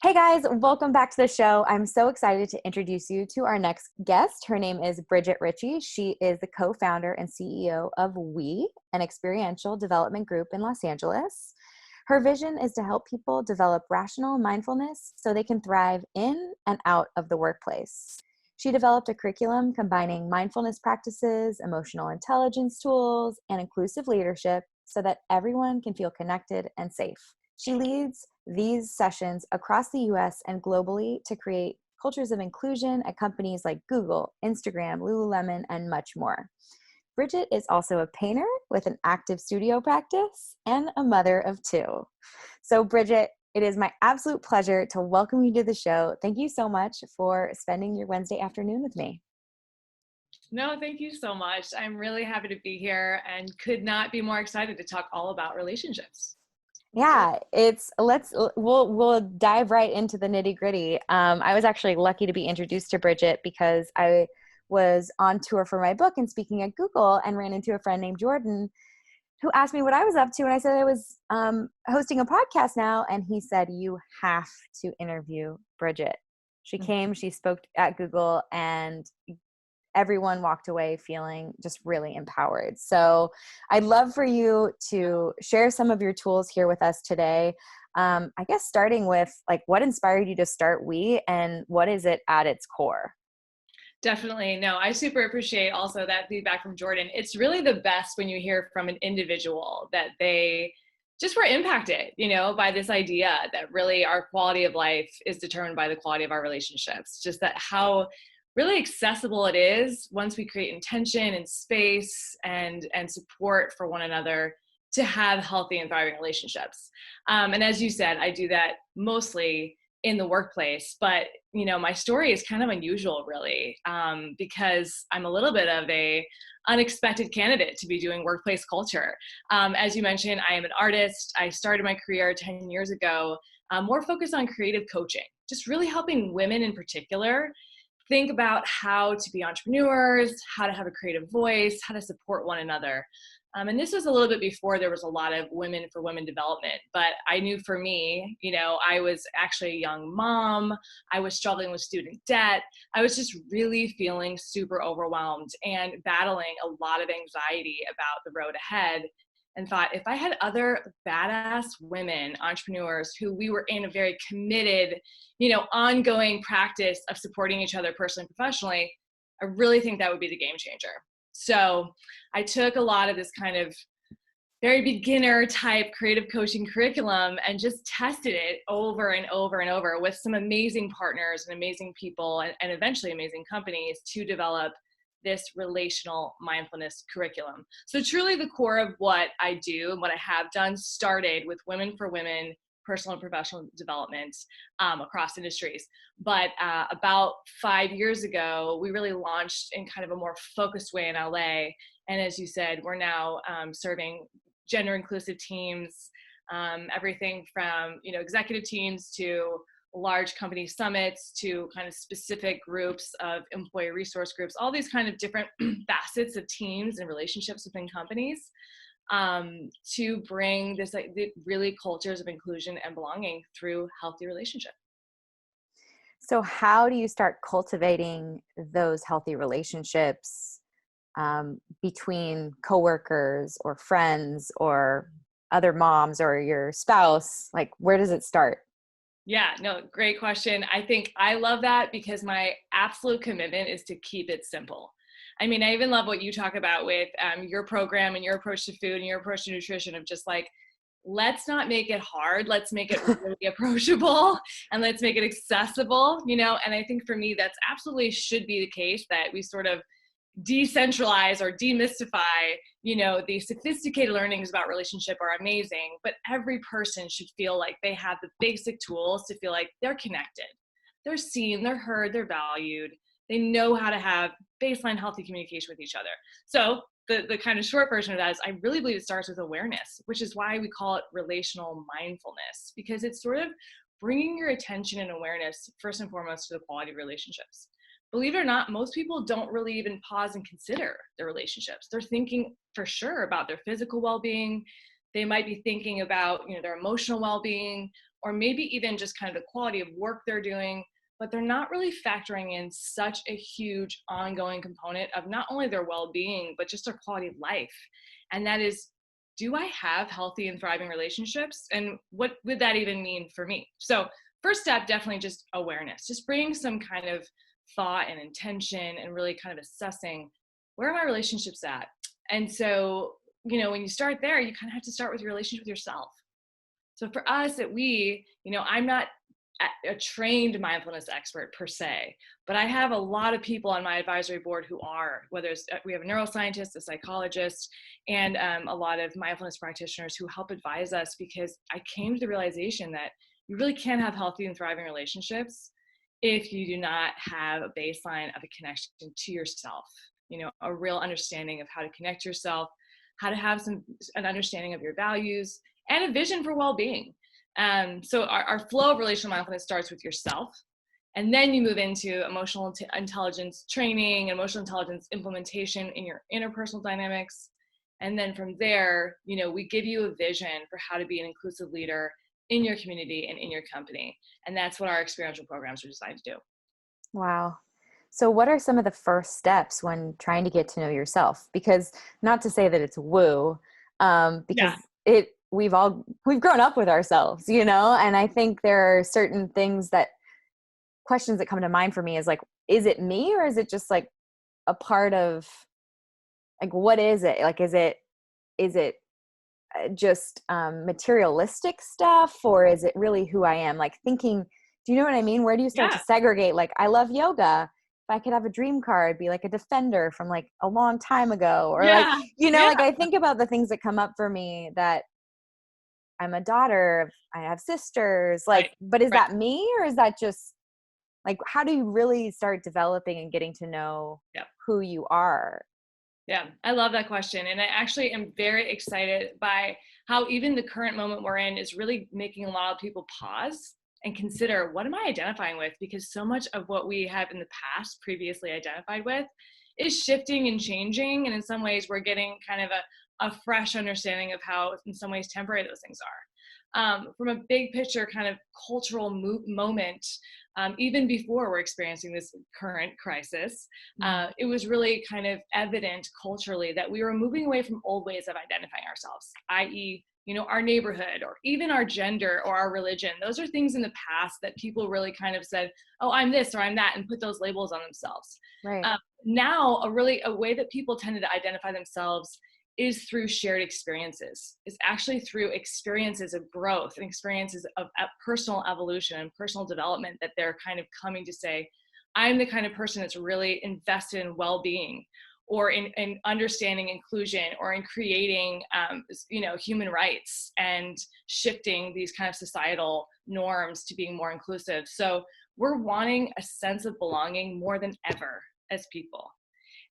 Hey guys, welcome back to the show. I'm so excited to introduce you to our next guest. Her name is Brigit Ritchie. She is the co-founder and CEO of We, an experiential development group in Los Angeles. Her vision is to help people develop rational mindfulness so they can thrive in and out of the workplace. She developed a curriculum combining mindfulness practices, emotional intelligence tools, and inclusive leadership so that everyone can feel connected and safe. She leads these sessions across the US and globally to create cultures of inclusion at companies like Google, Instagram, Lululemon, and much more. Brigit is also a painter with an active studio practice and a mother of two. So Brigit, it is my absolute pleasure to welcome you to the show. Thank you so much for spending your Wednesday afternoon with me. No, thank you so much. I'm really happy to be here and could not be more excited to talk all about relationships. Yeah, we'll dive right into the nitty gritty. I was actually lucky to be introduced to Brigit because I was on tour for my book and speaking at Google and ran into a friend named Jordan who asked me what I was up to. And I said I was hosting a podcast now. And he said, you have to interview Brigit. She came, she spoke at Google, and everyone walked away feeling just really empowered. So I'd love for you to share some of your tools here with us today. I guess starting with like, what inspired you to start We, and what is it at its core? Definitely. No, I super appreciate also that feedback from Jordan. It's really the best when you hear from an individual that they just were impacted, by this idea that really our quality of life is determined by the quality of our relationships. Just that how really accessible it is once we create intention and space and support for one another to have healthy and thriving relationships. And as you said, I do that mostly in the workplace, but my story is kind of unusual really, because I'm a little bit of a unexpected candidate to be doing workplace culture. As you mentioned, I am an artist. I started my career 10 years ago, more focused on creative coaching, just really helping women in particular think about how to be entrepreneurs, how to have a creative voice, how to support one another. And this was a little bit before there was a lot of women for women development, but I knew for me, I was actually a young mom. I was struggling with student debt. I was just really feeling super overwhelmed and battling a lot of anxiety about the road ahead, and thought if I had other badass women entrepreneurs who we were in a very committed, ongoing practice of supporting each other personally and professionally, I really think that would be the game changer. So I took a lot of this kind of very beginner type creative coaching curriculum and just tested it over and over and over with some amazing partners and amazing people and eventually amazing companies to develop this relational mindfulness curriculum. So truly the core of what I do and what I have done started with Women for Women personal and professional development across industries. But about 5 years ago, we really launched in kind of a more focused way in LA. And as you said, we're now serving gender inclusive teams, everything from executive teams to large company summits to kind of specific groups of employee resource groups, all these kind of different facets of teams and relationships within companies, to bring this really cultures of inclusion and belonging through healthy relationship. So how do you start cultivating those healthy relationships between coworkers or friends or other moms or your spouse? Like, where does it start? Yeah, no, great question. I think I love that because my absolute commitment is to keep it simple. I mean, I even love what you talk about with your program and your approach to food and your approach to nutrition of just like, let's not make it hard. Let's make it really approachable and let's make it accessible, and I think for me, that's absolutely should be the case, that we sort of decentralize or demystify, the sophisticated learnings about relationship are amazing, but every person should feel like they have the basic tools to feel like they're connected, they're seen, they're heard, they're valued, they know how to have baseline healthy communication with each other. So the kind of short version of that is I really believe it starts with awareness, which is why we call it relational mindfulness, because it's sort of bringing your attention and awareness first and foremost to the quality of relationships. Believe it or not, most people don't really even pause and consider their relationships. They're thinking for sure about their physical well-being. They might be thinking about, their emotional well-being, or maybe even just kind of the quality of work they're doing, but they're not really factoring in such a huge ongoing component of not only their well-being, but just their quality of life. And that is, do I have healthy and thriving relationships? And what would that even mean for me? So first step, definitely just awareness, just bringing some kind of thought and intention and really kind of assessing, where are my relationships at? And so, when you start there, you kind of have to start with your relationship with yourself. So for us at We, I'm not a trained mindfulness expert per se, but I have a lot of people on my advisory board who are, whether it's, we have a neuroscientist, a psychologist, and a lot of mindfulness practitioners who help advise us, because I came to the realization that you really can't have healthy and thriving relationships if you do not have a baseline of a connection to yourself, a real understanding of how to connect yourself, how to have an understanding of your values, and a vision for well-being. So our flow of relational mindfulness starts with yourself, and then you move into emotional intelligence training, emotional intelligence implementation in your interpersonal dynamics. And then from there, we give you a vision for how to be an inclusive leader in your community and in your company. And that's what our experiential programs are designed to do. Wow. So what are some of the first steps when trying to get to know yourself? Because not to say that it's woo, because we've grown up with ourselves, and I think there are certain questions that come to mind for me is like, is it me, or is it just like a part of, like, what is it? Like, is it just materialistic stuff, or is it really who I am? Like, thinking, do you know what I mean? Where do you start to segregate? Like, I love yoga. If I could have a dream car, it'd be like a defender from like a long time ago, or like, like I think about the things that come up for me, that I'm a daughter, I have sisters, like, but is that me, or is that just like, how do you really start developing and getting to know who you are? Yeah, I love that question. And I actually am very excited by how even the current moment we're in is really making a lot of people pause and consider, what am I identifying with? Because so much of what we have in the past previously identified with is shifting and changing. And in some ways, we're getting kind of a fresh understanding of how, in some ways, temporary those things are. From a big picture kind of cultural moment, even before we're experiencing this current crisis, it was really kind of evident culturally that we were moving away from old ways of identifying ourselves, i.e., our neighborhood, or even our gender or our religion. Those are things in the past that people really kind of said, oh, I'm this or I'm that, and put those labels on themselves. Right. Now, a way that people tended to identify themselves is through shared experiences. It's actually through experiences of growth and experiences of personal evolution and personal development that they're kind of coming to say, I'm the kind of person that's really invested in well-being, or in understanding inclusion, or in creating, human rights and shifting these kind of societal norms to being more inclusive. So we're wanting a sense of belonging more than ever as people.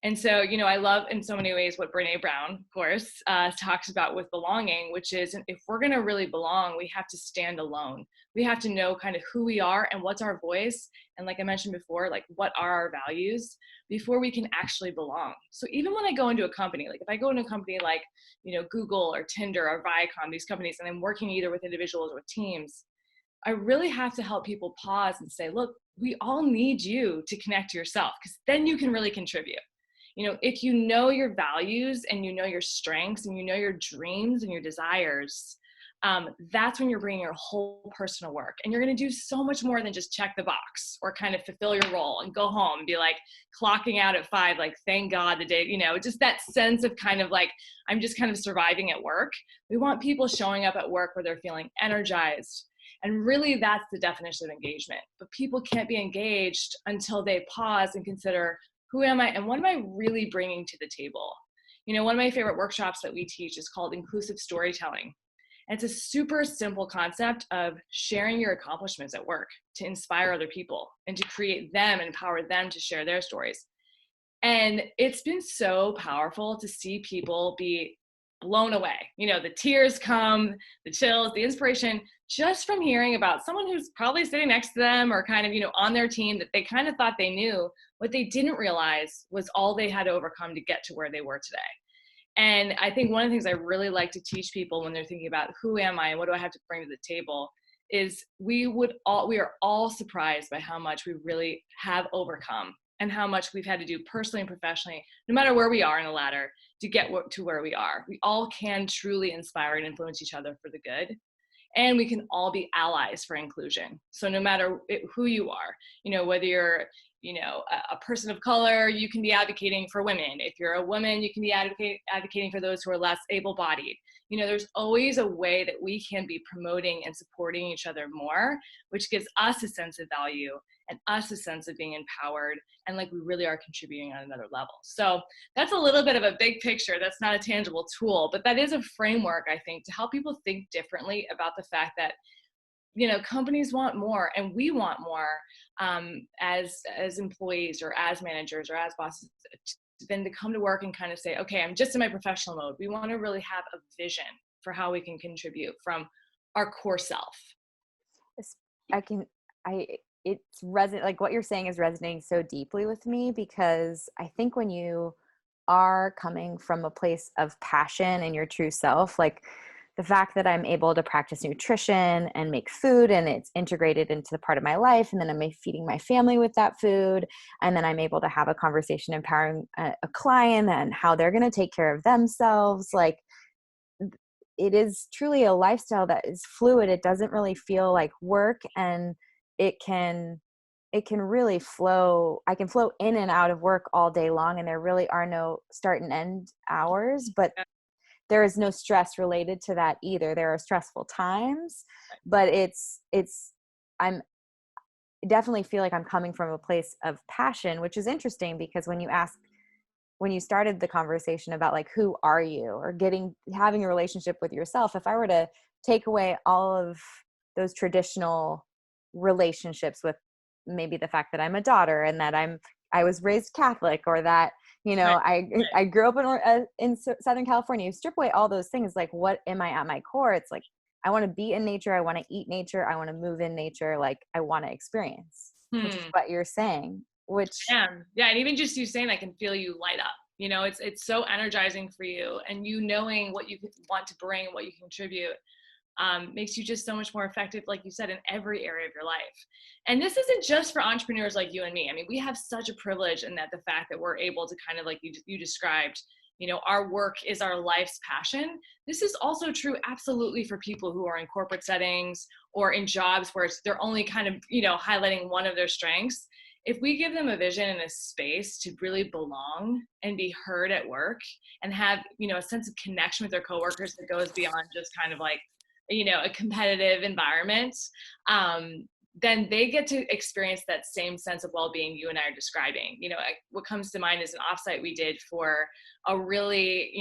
And so, I love in so many ways what Brene Brown, of course, talks about with belonging, which is, if we're going to really belong, we have to stand alone. We have to know kind of who we are and what's our voice. And like I mentioned before, like, what are our values before we can actually belong. So even when I go into a company, like if I go into a company like, Google or Tinder or Viacom, these companies, and I'm working either with individuals or with teams, I really have to help people pause and say, look, we all need you to connect to yourself, because then you can really contribute. If you know your values and you know your strengths and you know your dreams and your desires, that's when you're bringing your whole personal work, and you're going to do so much more than just check the box or kind of fulfill your role and go home and be like clocking out at 5, like, thank God the day, just that sense of kind of like, I'm just kind of surviving at work. We want people showing up at work where they're feeling energized. And really, that's the definition of engagement. But people can't be engaged until they pause and consider, who am I and what am I really bringing to the table? One of my favorite workshops that we teach is called inclusive storytelling. And it's a super simple concept of sharing your accomplishments at work to inspire other people and to create them and empower them to share their stories. And it's been so powerful to see people be blown away. The tears come, the chills, the inspiration, just from hearing about someone who's probably sitting next to them or kind of, on their team, that they kind of thought they knew. What they didn't realize was all they had to overcome to get to where they were today. And I think one of the things I really like to teach people when they're thinking about, who am I and what do I have to bring to the table, is we are all surprised by how much we really have overcome and how much we've had to do personally and professionally, no matter where we are in the ladder, to get to where we are. We all can truly inspire and influence each other for the good. And we can all be allies for inclusion. So no matter who you are, whether you're, a person of color, you can be advocating for women. If you're a woman, you can be advocating for those who are less able-bodied. There's always a way that we can be promoting and supporting each other more, which gives us a sense of value and us a sense of being empowered and like we really are contributing on another level. So that's a little bit of a big picture. That's not a tangible tool, but that is a framework, I think, to help people think differently about the fact that, companies want more and we want more as employees or as managers or as bosses, than to come to work and kind of say, okay, I'm just in my professional mode. We want to really have a vision for how we can contribute from our core self. It's resonant, like what you're saying is resonating so deeply with me, because I think when you are coming from a place of passion and your true self, like the fact that I'm able to practice nutrition and make food and it's integrated into the part of my life, and then I'm feeding my family with that food, and then I'm able to have a conversation empowering a client and how they're going to take care of themselves. Like, it is truly a lifestyle that is fluid. It doesn't really feel like work, and it can really flow. I can flow in and out of work all day long, and there really are no start and end hours, but there is no stress related to that either. There are stressful times, but I'm definitely feel like I'm coming from a place of passion, which is interesting because when you started the conversation about like, who are you, or having a relationship with yourself, if I were to take away all of those traditional relationships with maybe the fact that I'm a daughter and that I was raised Catholic, or that, I grew up in Southern California, you strip away all those things, like, what am I at my core? It's like, I want to be in nature. I want to eat nature. I want to move in nature. Like, I want to experience, which is what you're saying, Yeah. And even just you saying, I can feel you light up, it's so energizing for you, and knowing what you want to bring, what you contribute, makes you just so much more effective, like you said, in every area of your life. And this isn't just for entrepreneurs like you and me. I mean, we have such a privilege in that the fact that we're able to kind of, like you described, our work is our life's passion. This is also true absolutely for people who are in corporate settings or in jobs where they're only kind of, highlighting one of their strengths. If we give them a vision and a space to really belong and be heard at work and have, a sense of connection with their coworkers that goes beyond just kind of like, a competitive environment, then they get to experience that same sense of well-being you and I are describing. What comes to mind is an offsite we did for a really,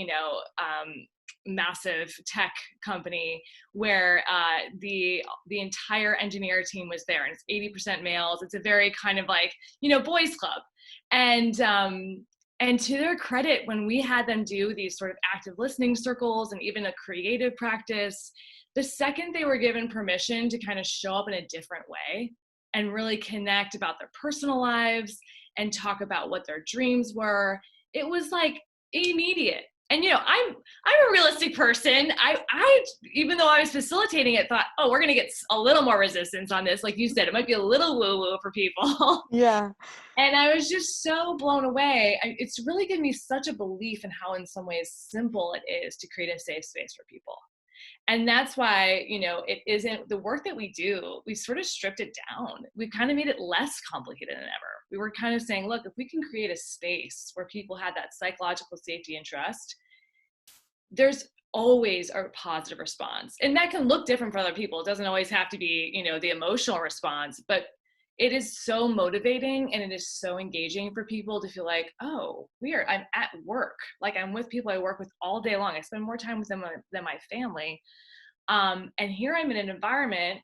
massive tech company where the entire engineer team was there, and it's 80% males. It's a very kind of like, boys club. And to their credit, when we had them do these sort of active listening circles and even a creative practice, the second they were given permission to kind of show up in a different way and really connect about their personal lives and talk about what their dreams were, it was like immediate. And, I'm a realistic person. I even though I was facilitating it, thought, oh, we're going to get a little more resistance on this. Like you said, it might be a little woo-woo for people. Yeah. And I was just so blown away. It's really given me such a belief in how, in some ways, simple it is to create a safe space for people. And that's why, it isn't the work that we do. We sort of stripped it down. We've kind of made it less complicated than ever. We were kind of saying, look, if we can create a space where people have that psychological safety and trust, there's always a positive response. And that can look different for other people. It doesn't always have to be, the emotional response, but it is so motivating and it is so engaging for people to feel like, oh, I'm at work. Like, I'm with people I work with all day long. I spend more time with them than my family. And here I'm in an environment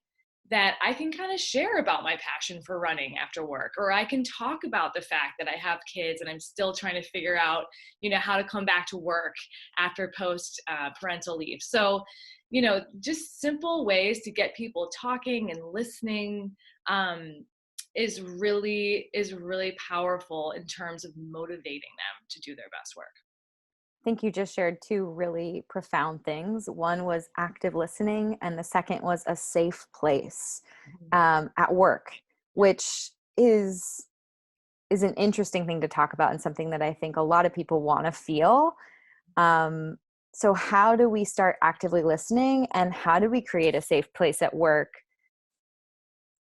that I can kind of share about my passion for running after work, or I can talk about the fact that I have kids and I'm still trying to figure out, how to come back to work after post parental leave. So, just simple ways to get people talking and listening is really powerful in terms of motivating them to do their best work. think you just shared two really profound things. One was active listening, and the second was a safe place at work, which is an interesting thing to talk about and something that I think a lot of people want to feel. So how do we start actively listening, and how do we create a safe place at work?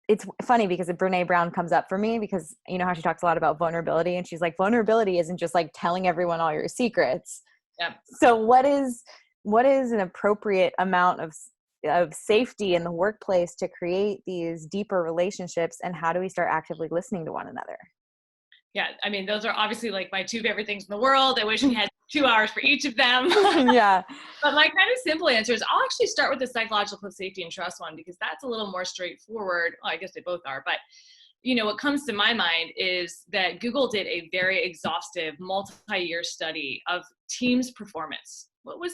It's funny because Brene Brown comes up for me because you know how she talks a lot about vulnerability, and she's like, vulnerability isn't just like telling everyone all your secrets. Yep. So what is an appropriate amount of safety in the workplace to create these deeper relationships, and how do we start actively listening to one another? Yeah, I mean, those are obviously like my two favorite things in the world. I wish we had 2 hours for each of them. Yeah. But my kind of simple answer is I'll actually start with the psychological safety and trust one, because that's a little more straightforward. Well, I guess they both are, but what comes to my mind is that Google did a very exhaustive multi-year study of teams' performance. What were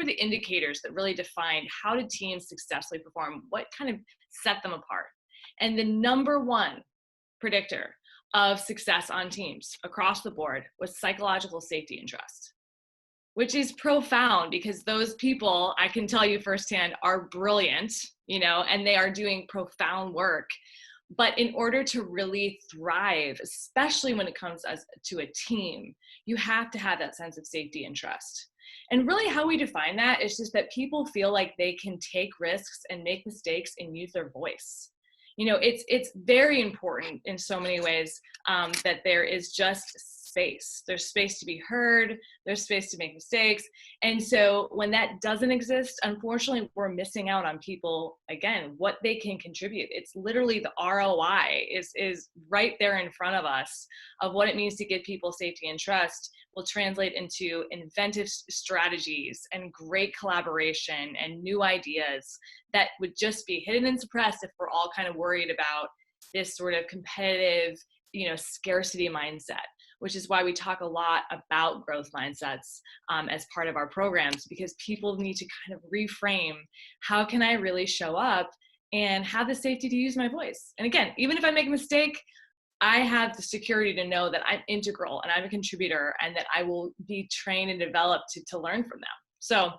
the indicators that really defined how did teams successfully perform? What kind of set them apart? And the number one predictor of success on teams across the board was psychological safety and trust, which is profound because those people, I can tell you firsthand, are brilliant, and they are doing profound work. But in order to really thrive, especially when it comes to a team, you have to have that sense of safety and trust. And really how we define that is just that people feel like they can take risks and make mistakes and use their voice. It's very important in so many ways that there is just space. There's space to be heard. There's space to make mistakes. And so when that doesn't exist, unfortunately, we're missing out on people, again, what they can contribute. It's literally the ROI is right there in front of us of what it means to give people safety and trust will translate into inventive strategies and great collaboration and new ideas that would just be hidden and suppressed if we're all kind of worried about this sort of competitive, scarcity mindset, which is why we talk a lot about growth mindsets as part of our programs, because people need to kind of reframe, how can I really show up and have the safety to use my voice? And again, even if I make a mistake, I have the security to know that I'm integral and I'm a contributor and that I will be trained and developed to learn from them. So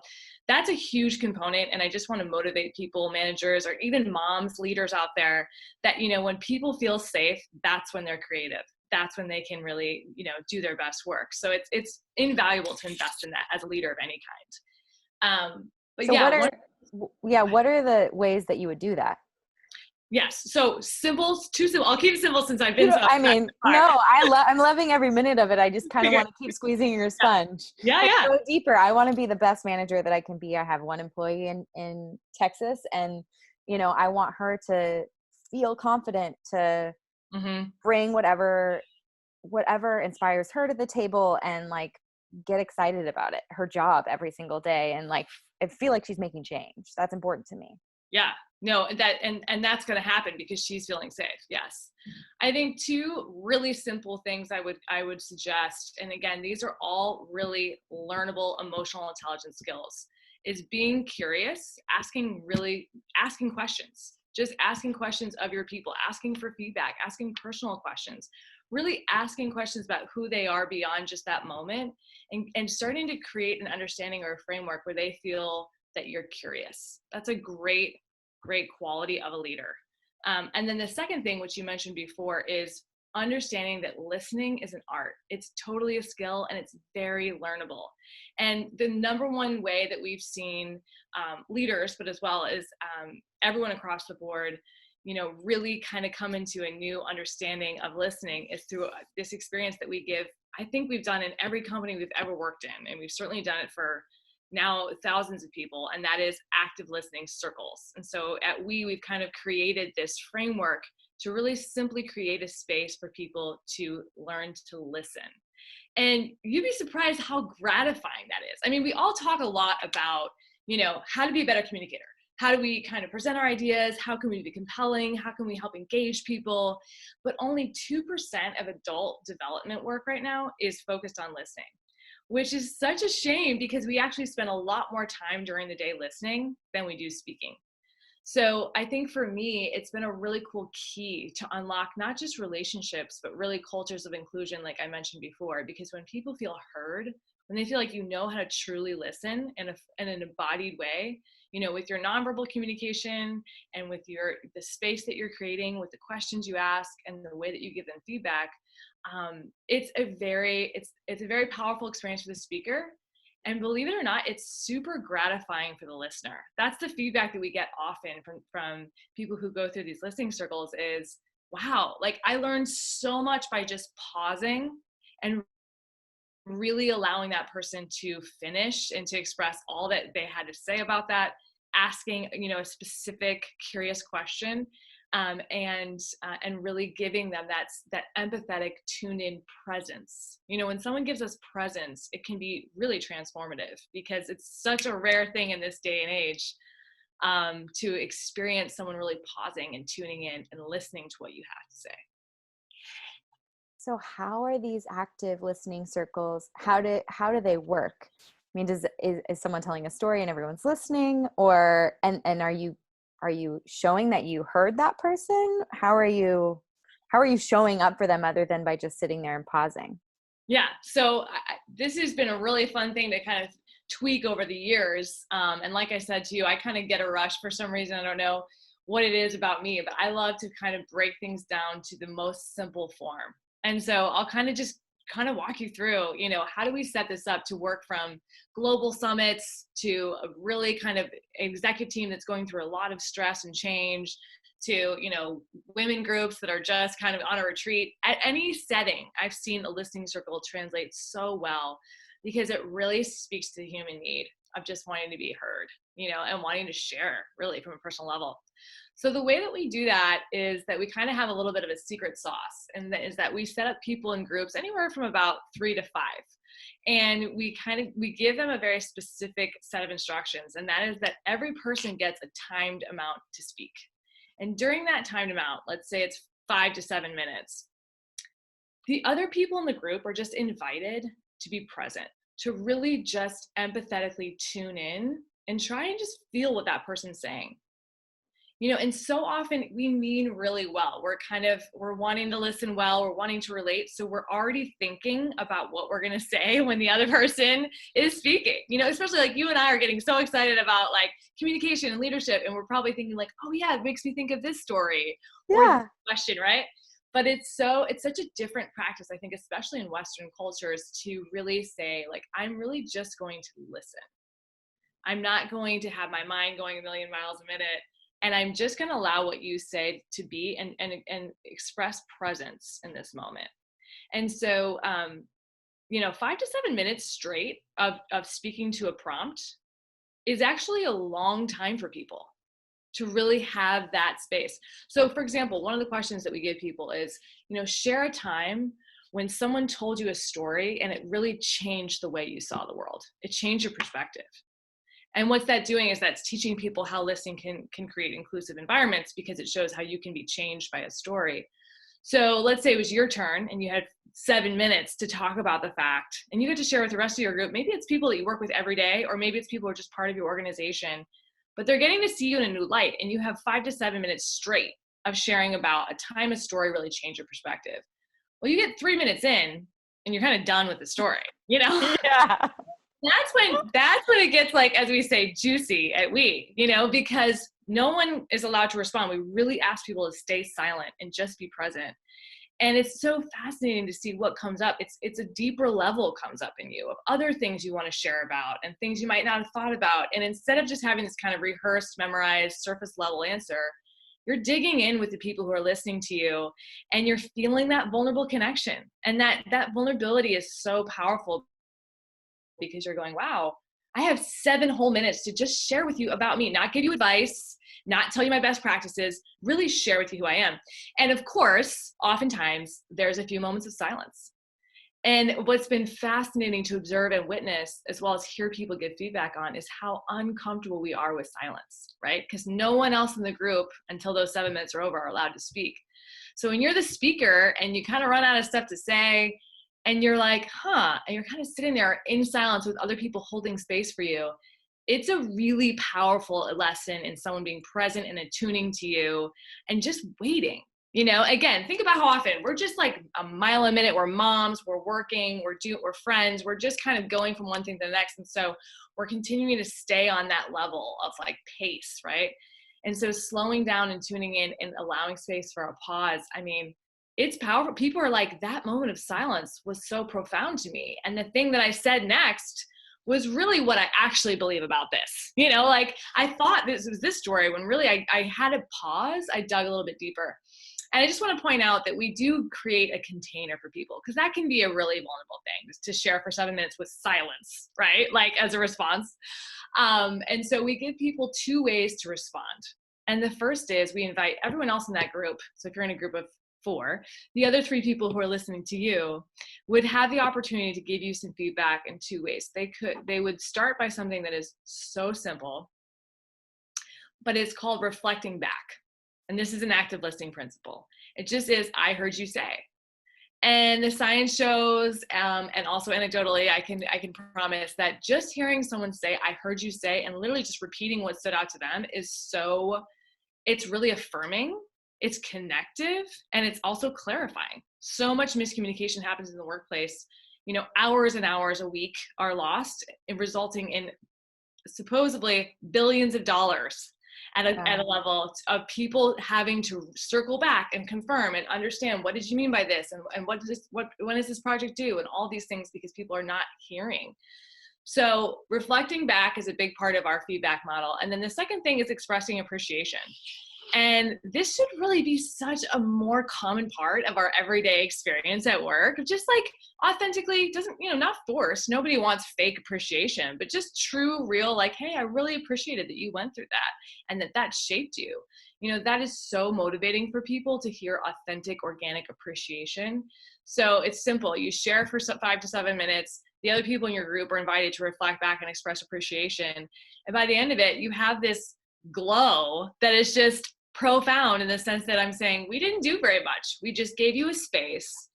that's a huge component. And I just want to motivate people, managers, or even moms, leaders out there that, when people feel safe, that's when they're creative. That's when they can really, do their best work. So it's invaluable to invest in that as a leader of any kind. But so yeah, what are the ways that you would do that? Yes. So too simple. I'll keep it simple since I've been so. No, I'm loving every minute of it. I just kind of want to keep squeezing your sponge. Yeah. Go deeper. I want to be the best manager that I can be. I have one employee in Texas, and I want her to feel confident to bring whatever inspires her to the table, and like get excited about it, her job every single day, and like I feel like she's making change. That's important to me. Yeah, no, and that's going to happen because she's feeling safe. Yes. I think two really simple things I would suggest, and again, these are all really learnable emotional intelligence skills, is being curious, asking questions, just asking questions of your people, asking for feedback, asking personal questions, really asking questions about who they are beyond just that moment, and starting to create an understanding or a framework where they feel that you're curious. That's a great quality of a leader. And then the second thing, which you mentioned before, is understanding that listening is an art. It's totally a skill and it's very learnable. And the number one way that we've seen leaders, but as well as everyone across the board, really kind of come into a new understanding of listening is through this experience that we give. I think we've done in every company we've ever worked in, and we've certainly done it for now thousands of people, and that is active listening circles. And so at we've kind of created this framework to really simply create a space for people to learn to listen. And you'd be surprised how gratifying that is. I mean, we all talk a lot about, how to be a better communicator. How do we kind of present our ideas? How can we be compelling? How can we help engage people? But only 2% of adult development work right now is focused on listening, which is such a shame because we actually spend a lot more time during the day listening than we do speaking. So I think for me, it's been a really cool key to unlock not just relationships, but really cultures of inclusion, like I mentioned before, because when people feel heard, when they feel like you know how to truly listen in an embodied way, with your nonverbal communication and with the space that you're creating, with the questions you ask and the way that you give them feedback, it's a very powerful experience for the speaker. And believe it or not, it's super gratifying for the listener. That's the feedback that we get often from people who go through these listening circles is, wow, like I learned so much by just pausing and really allowing that person to finish and to express all that they had to say about that, asking, a specific curious question, and really giving them that empathetic, tuned-in presence. When someone gives us presence, it can be really transformative because it's such a rare thing in this day and age, to experience someone really pausing and tuning in and listening to what you have to say. So how are these active listening circles? How do they work? I mean, is someone telling a story and everyone's listening, or and are you showing that you heard that person? How are you showing up for them other than by just sitting there and pausing? Yeah. So this has been a really fun thing to kind of tweak over the years. And like I said to you, I kind of get a rush for some reason. I don't know what it is about me, but I love to kind of break things down to the most simple form. And so I'll kind of walk you through, how do we set this up to work from global summits to a really kind of executive team that's going through a lot of stress and change, to, women groups that are just kind of on a retreat. At any setting, I've seen a listening circle translate so well because it really speaks to the human need of just wanting to be heard, and wanting to share really from a personal level. So the way that we do that is that we kind of have a little bit of a secret sauce, and that is that we set up people in groups anywhere from about 3 to 5. And we give them a very specific set of instructions. And that is that every person gets a timed amount to speak. And during that timed amount, let's say it's 5 to 7 minutes, the other people in the group are just invited to be present, to really just empathetically tune in and try and just feel what that person's saying. And so often we mean really well. We're wanting to listen well, we're wanting to relate. So we're already thinking about what we're going to say when the other person is speaking, especially like you and I are getting so excited about like communication and leadership. And we're probably thinking like, oh yeah, it makes me think of this story or this question, right? But it's such a different practice, I think, especially in Western cultures, to really say like, I'm really just going to listen. I'm not going to have my mind going a million miles a minute. And I'm just going to allow what you say to be and express presence in this moment. And so, 5 to 7 minutes straight of speaking to a prompt is actually a long time for people to really have that space. So for example, one of the questions that we give people is, share a time when someone told you a story and it really changed the way you saw the world. It changed your perspective. And what's that doing is that's teaching people how listening can create inclusive environments, because it shows how you can be changed by a story. So let's say it was your turn and you had 7 minutes to talk about the fact, and you get to share with the rest of your group. Maybe it's people that you work with every day, or maybe it's people who are just part of your organization, but they're getting to see you in a new light. And you have 5 to 7 minutes straight of sharing about a time a story really changed your perspective. Well, you get 3 minutes in and you're kind of done with the story, Yeah. That's when it gets, like, as we say, juicy at We, because no one is allowed to respond. We really ask people to stay silent and just be present. And it's so fascinating to see what comes up. It's a deeper level comes up in you of other things you want to share about and things you might not have thought about. And instead of just having this kind of rehearsed, memorized, surface level answer, you're digging in with the people who are listening to you, and you're feeling that vulnerable connection. And that vulnerability is so powerful, because you're going, wow, I have 7 whole minutes to just share with you about me, not give you advice, not tell you my best practices, really share with you who I am. And of course, oftentimes there's a few moments of silence. And what's been fascinating to observe and witness, as well as hear people give feedback on, is how uncomfortable we are with silence, right? Because no one else in the group, until those 7 minutes are over, are allowed to speak. So when you're the speaker and you kind of run out of stuff to say, and you're like, and you're kind of sitting there in silence with other people holding space for you, it's a really powerful lesson in someone being present and attuning to you and just waiting. Again, think about how often we're just like a mile a minute. We're moms, we're working, we're friends, we're just kind of going from one thing to the next. And so we're continuing to stay on that level of like pace, right? And so slowing down and tuning in and allowing space for a pause, I mean, it's powerful. People are like, that moment of silence was so profound to me. And the thing that I said next was really what I actually believe about this. Like I thought this was this story when really I had to pause. I dug a little bit deeper. And I just want to point out that we do create a container for people, because that can be a really vulnerable thing, just to share for 7 minutes with silence, right? Like as a response. And so we give people 2 ways to respond. And the first is we invite everyone else in that group. So if you're in a group of 4, the other 3 people who are listening to you would have the opportunity to give you some feedback in 2 ways. They would start by something that is so simple, but it's called reflecting back. And this is an active listening principle. It just is, I heard you say. And the science shows, and also anecdotally, I can promise that just hearing someone say, I heard you say, and literally just repeating what stood out to them it's really affirming, it's connective, and it's also clarifying. So much miscommunication happens in the workplace. Hours and hours a week are lost, resulting in supposedly billions of dollars at a level of people having to circle back and confirm and understand, what did you mean by this, and when does this project do, and all these things, because people are not hearing. So reflecting back is a big part of our feedback model. And then the second thing is expressing appreciation. And this should really be such a more common part of our everyday experience at work. Just like authentically, not forced. Nobody wants fake appreciation, but just true, real, like, hey, I really appreciated that you went through that and that shaped you. That is so motivating for people to hear authentic, organic appreciation. So it's simple. You share for 5 to 7 minutes. The other people in your group are invited to reflect back and express appreciation. And by the end of it, you have this glow that is just profound, in the sense that I'm saying, we didn't do very much. We just gave you a space.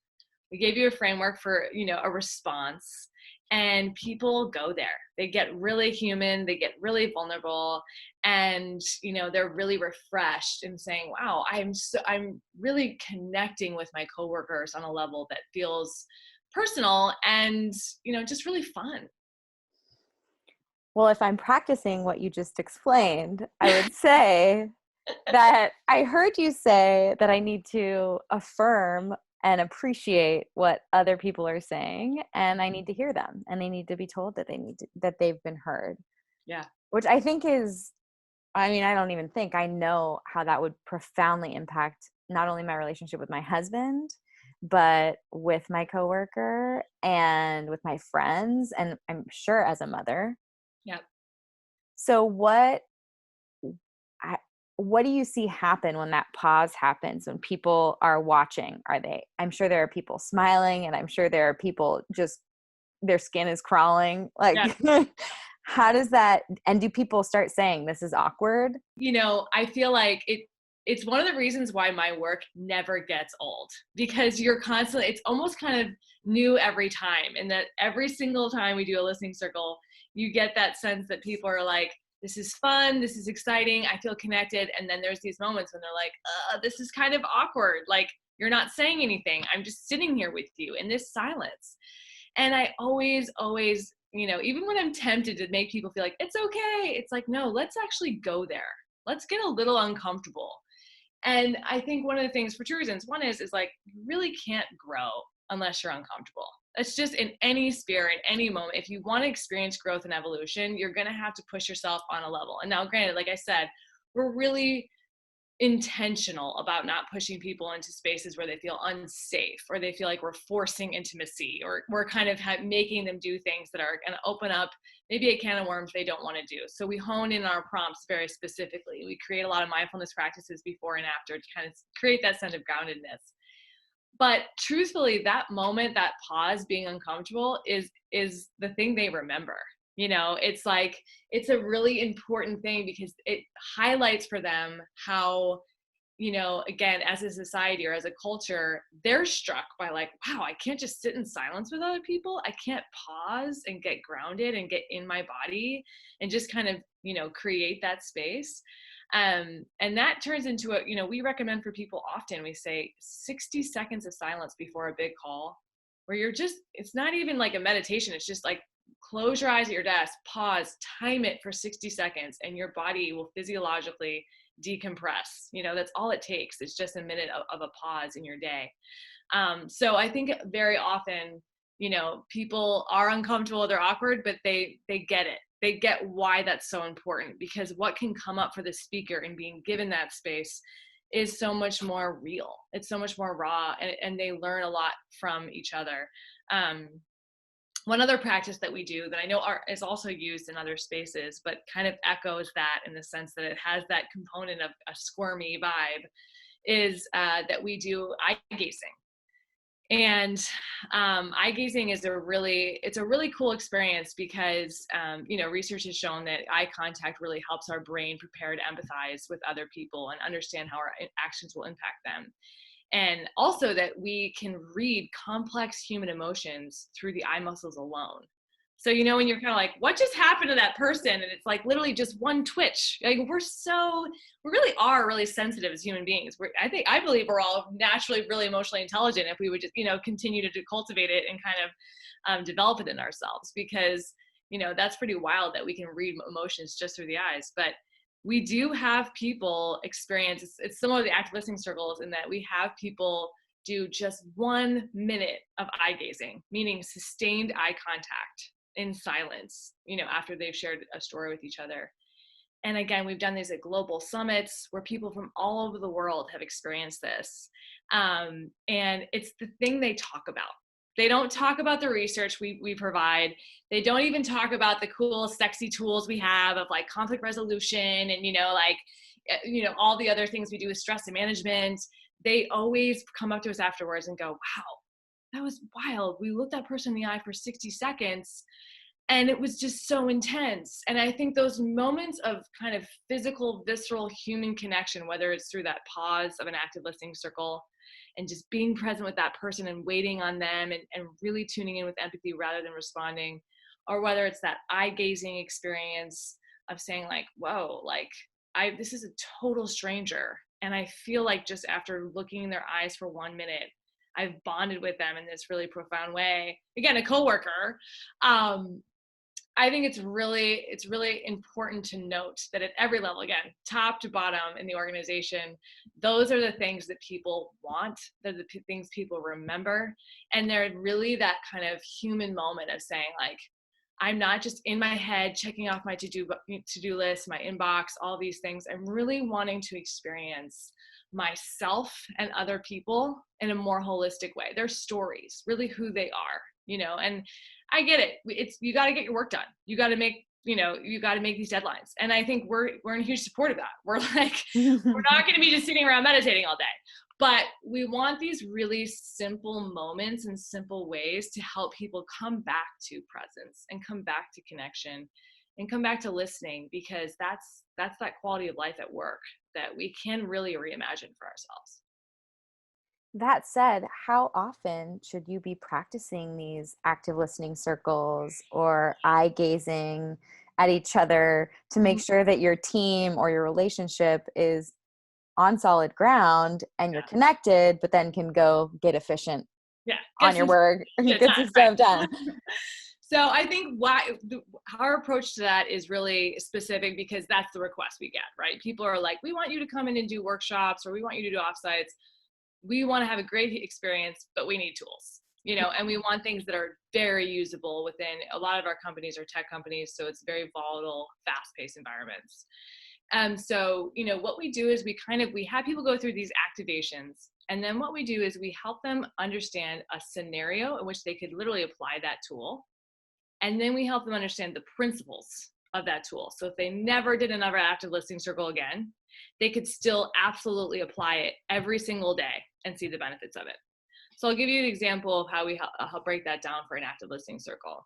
We gave you a framework for, a response, and people go there. They get really human. They get really vulnerable, and, they're really refreshed and saying, wow, I'm really connecting with my coworkers on a level that feels personal and, just really fun. Well, if I'm practicing what you just explained, I would say that I heard you say that I need to affirm and appreciate what other people are saying, and I need to hear them, and they need to be told that that they've been heard. Yeah. Which I think is, I don't even think, I know how that would profoundly impact not only my relationship with my husband, but with my coworker and with my friends, and I'm sure as a mother. Yeah. So what do you see happen when that pause happens, when people are watching? I'm sure there are people smiling, and I'm sure there are people just, their skin is crawling. Like, yeah. How does that, and do people start saying, this is awkward? I feel like it's one of the reasons why my work never gets old, because you're constantly, it's almost kind of new every time. And that every single time we do a listening circle, you get that sense that people are like, this is fun, this is exciting, I feel connected. And then there's these moments when they're like, this is kind of awkward. Like, you're not saying anything. I'm just sitting here with you in this silence. And I always, even when I'm tempted to make people feel like it's okay, it's like, no, let's actually go there. Let's get a little uncomfortable. And I think one of the things, for 2 reasons, one is like, you really can't grow unless you're uncomfortable. It's just in any sphere, in any moment. If you want to experience growth and evolution, you're going to have to push yourself on a level. And now, granted, like I said, we're really intentional about not pushing people into spaces where they feel unsafe, or they feel like we're forcing intimacy, or we're kind of making them do things that are going to open up maybe a can of worms they don't want to do. So we hone in our prompts very specifically. We create a lot of mindfulness practices before and after to kind of create that sense of groundedness. But truthfully, that moment, that pause, being uncomfortable is the thing they remember. It's like, it's a really important thing, because it highlights for them how, again, as a society or as a culture, they're struck by like, wow, I can't just sit in silence with other people. I can't pause and get grounded and get in my body and just kind of, create that space. And that turns into we recommend for people often, we say 60 seconds of silence before a big call, where it's not even like a meditation. It's just like, close your eyes at your desk, pause, time it for 60 seconds, and your body will physiologically decompress. That's all it takes. It's just a minute of a pause in your day. So I think very often, people are uncomfortable, they're awkward, but they get it. They get why that's so important, because what can come up for the speaker and being given that space is so much more real. It's so much more raw, and they learn a lot from each other. One other practice that we do that I know is also used in other spaces, but kind of echoes that in the sense that it has that component of a squirmy vibe, is that we do eye gazing. And eye gazing is a really cool experience because, research has shown that eye contact really helps our brain prepare to empathize with other people and understand how our actions will impact them. And also that we can read complex human emotions through the eye muscles alone. So, when you're kind of like, what just happened to that person? And it's like literally just one twitch. Like we really are really sensitive as human beings. I believe we're all naturally really emotionally intelligent if we would just, continue to cultivate it and kind of develop it in ourselves, because, that's pretty wild that we can read emotions just through the eyes. But we do have people experience, it's similar to the active listening circles in that we have people do just 1 minute of eye gazing, meaning sustained eye contact in silence, after they've shared a story with each other. And again, we've done these at global summits where people from all over the world have experienced this. And it's the thing they talk about. They don't talk about the research we provide. They don't even talk about the cool, sexy tools we have of like conflict resolution and, all the other things we do with stress and management. They always come up to us afterwards and go, wow, that was wild. We looked that person in the eye for 60 seconds and it was just so intense. And I think those moments of kind of physical, visceral human connection, whether it's through that pause of an active listening circle and just being present with that person and waiting on them and really tuning in with empathy rather than responding, or whether it's that eye gazing experience of saying like, whoa, like this is a total stranger. And I feel like just after looking in their eyes for 1 minute, I've bonded with them in this really profound way. Again, a coworker. I think it's really important to note that at every level, again, top to bottom in the organization, those are the things that people want. They're the things people remember. And they're really that kind of human moment of saying like, I'm not just in my head checking off my to-do list, my inbox, all these things. I'm really wanting to experience myself and other people in a more holistic way. Their stories, really who they are, and I get it. You got to get your work done. You got to make these deadlines. And I think we're in huge support of that. We're like, we're not going to be just sitting around meditating all day, but we want these really simple moments and simple ways to help people come back to presence and come back to connection and come back to listening, because that's that quality of life at work that we can really reimagine for ourselves. That said, how often should you be practicing these active listening circles or eye gazing at each other to make sure that your team or your relationship is on solid ground and you're connected, but then can go get efficient on your work and get some stuff done? So I think our approach to that is really specific, because that's the request we get, right? People are like, we want you to come in and do workshops, or we want you to do offsites. We want to have a great experience, but we need tools, and we want things that are very usable within a lot of our companies are tech companies. So it's very volatile, fast-paced environments. So, what we do is we have people go through these activations. And then what we do is we help them understand a scenario in which they could literally apply that tool. And then we help them understand the principles of that tool. So if they never did another active listening circle again, they could still absolutely apply it every single day and see the benefits of it. So I'll give you an example of how we help break that down for an active listening circle.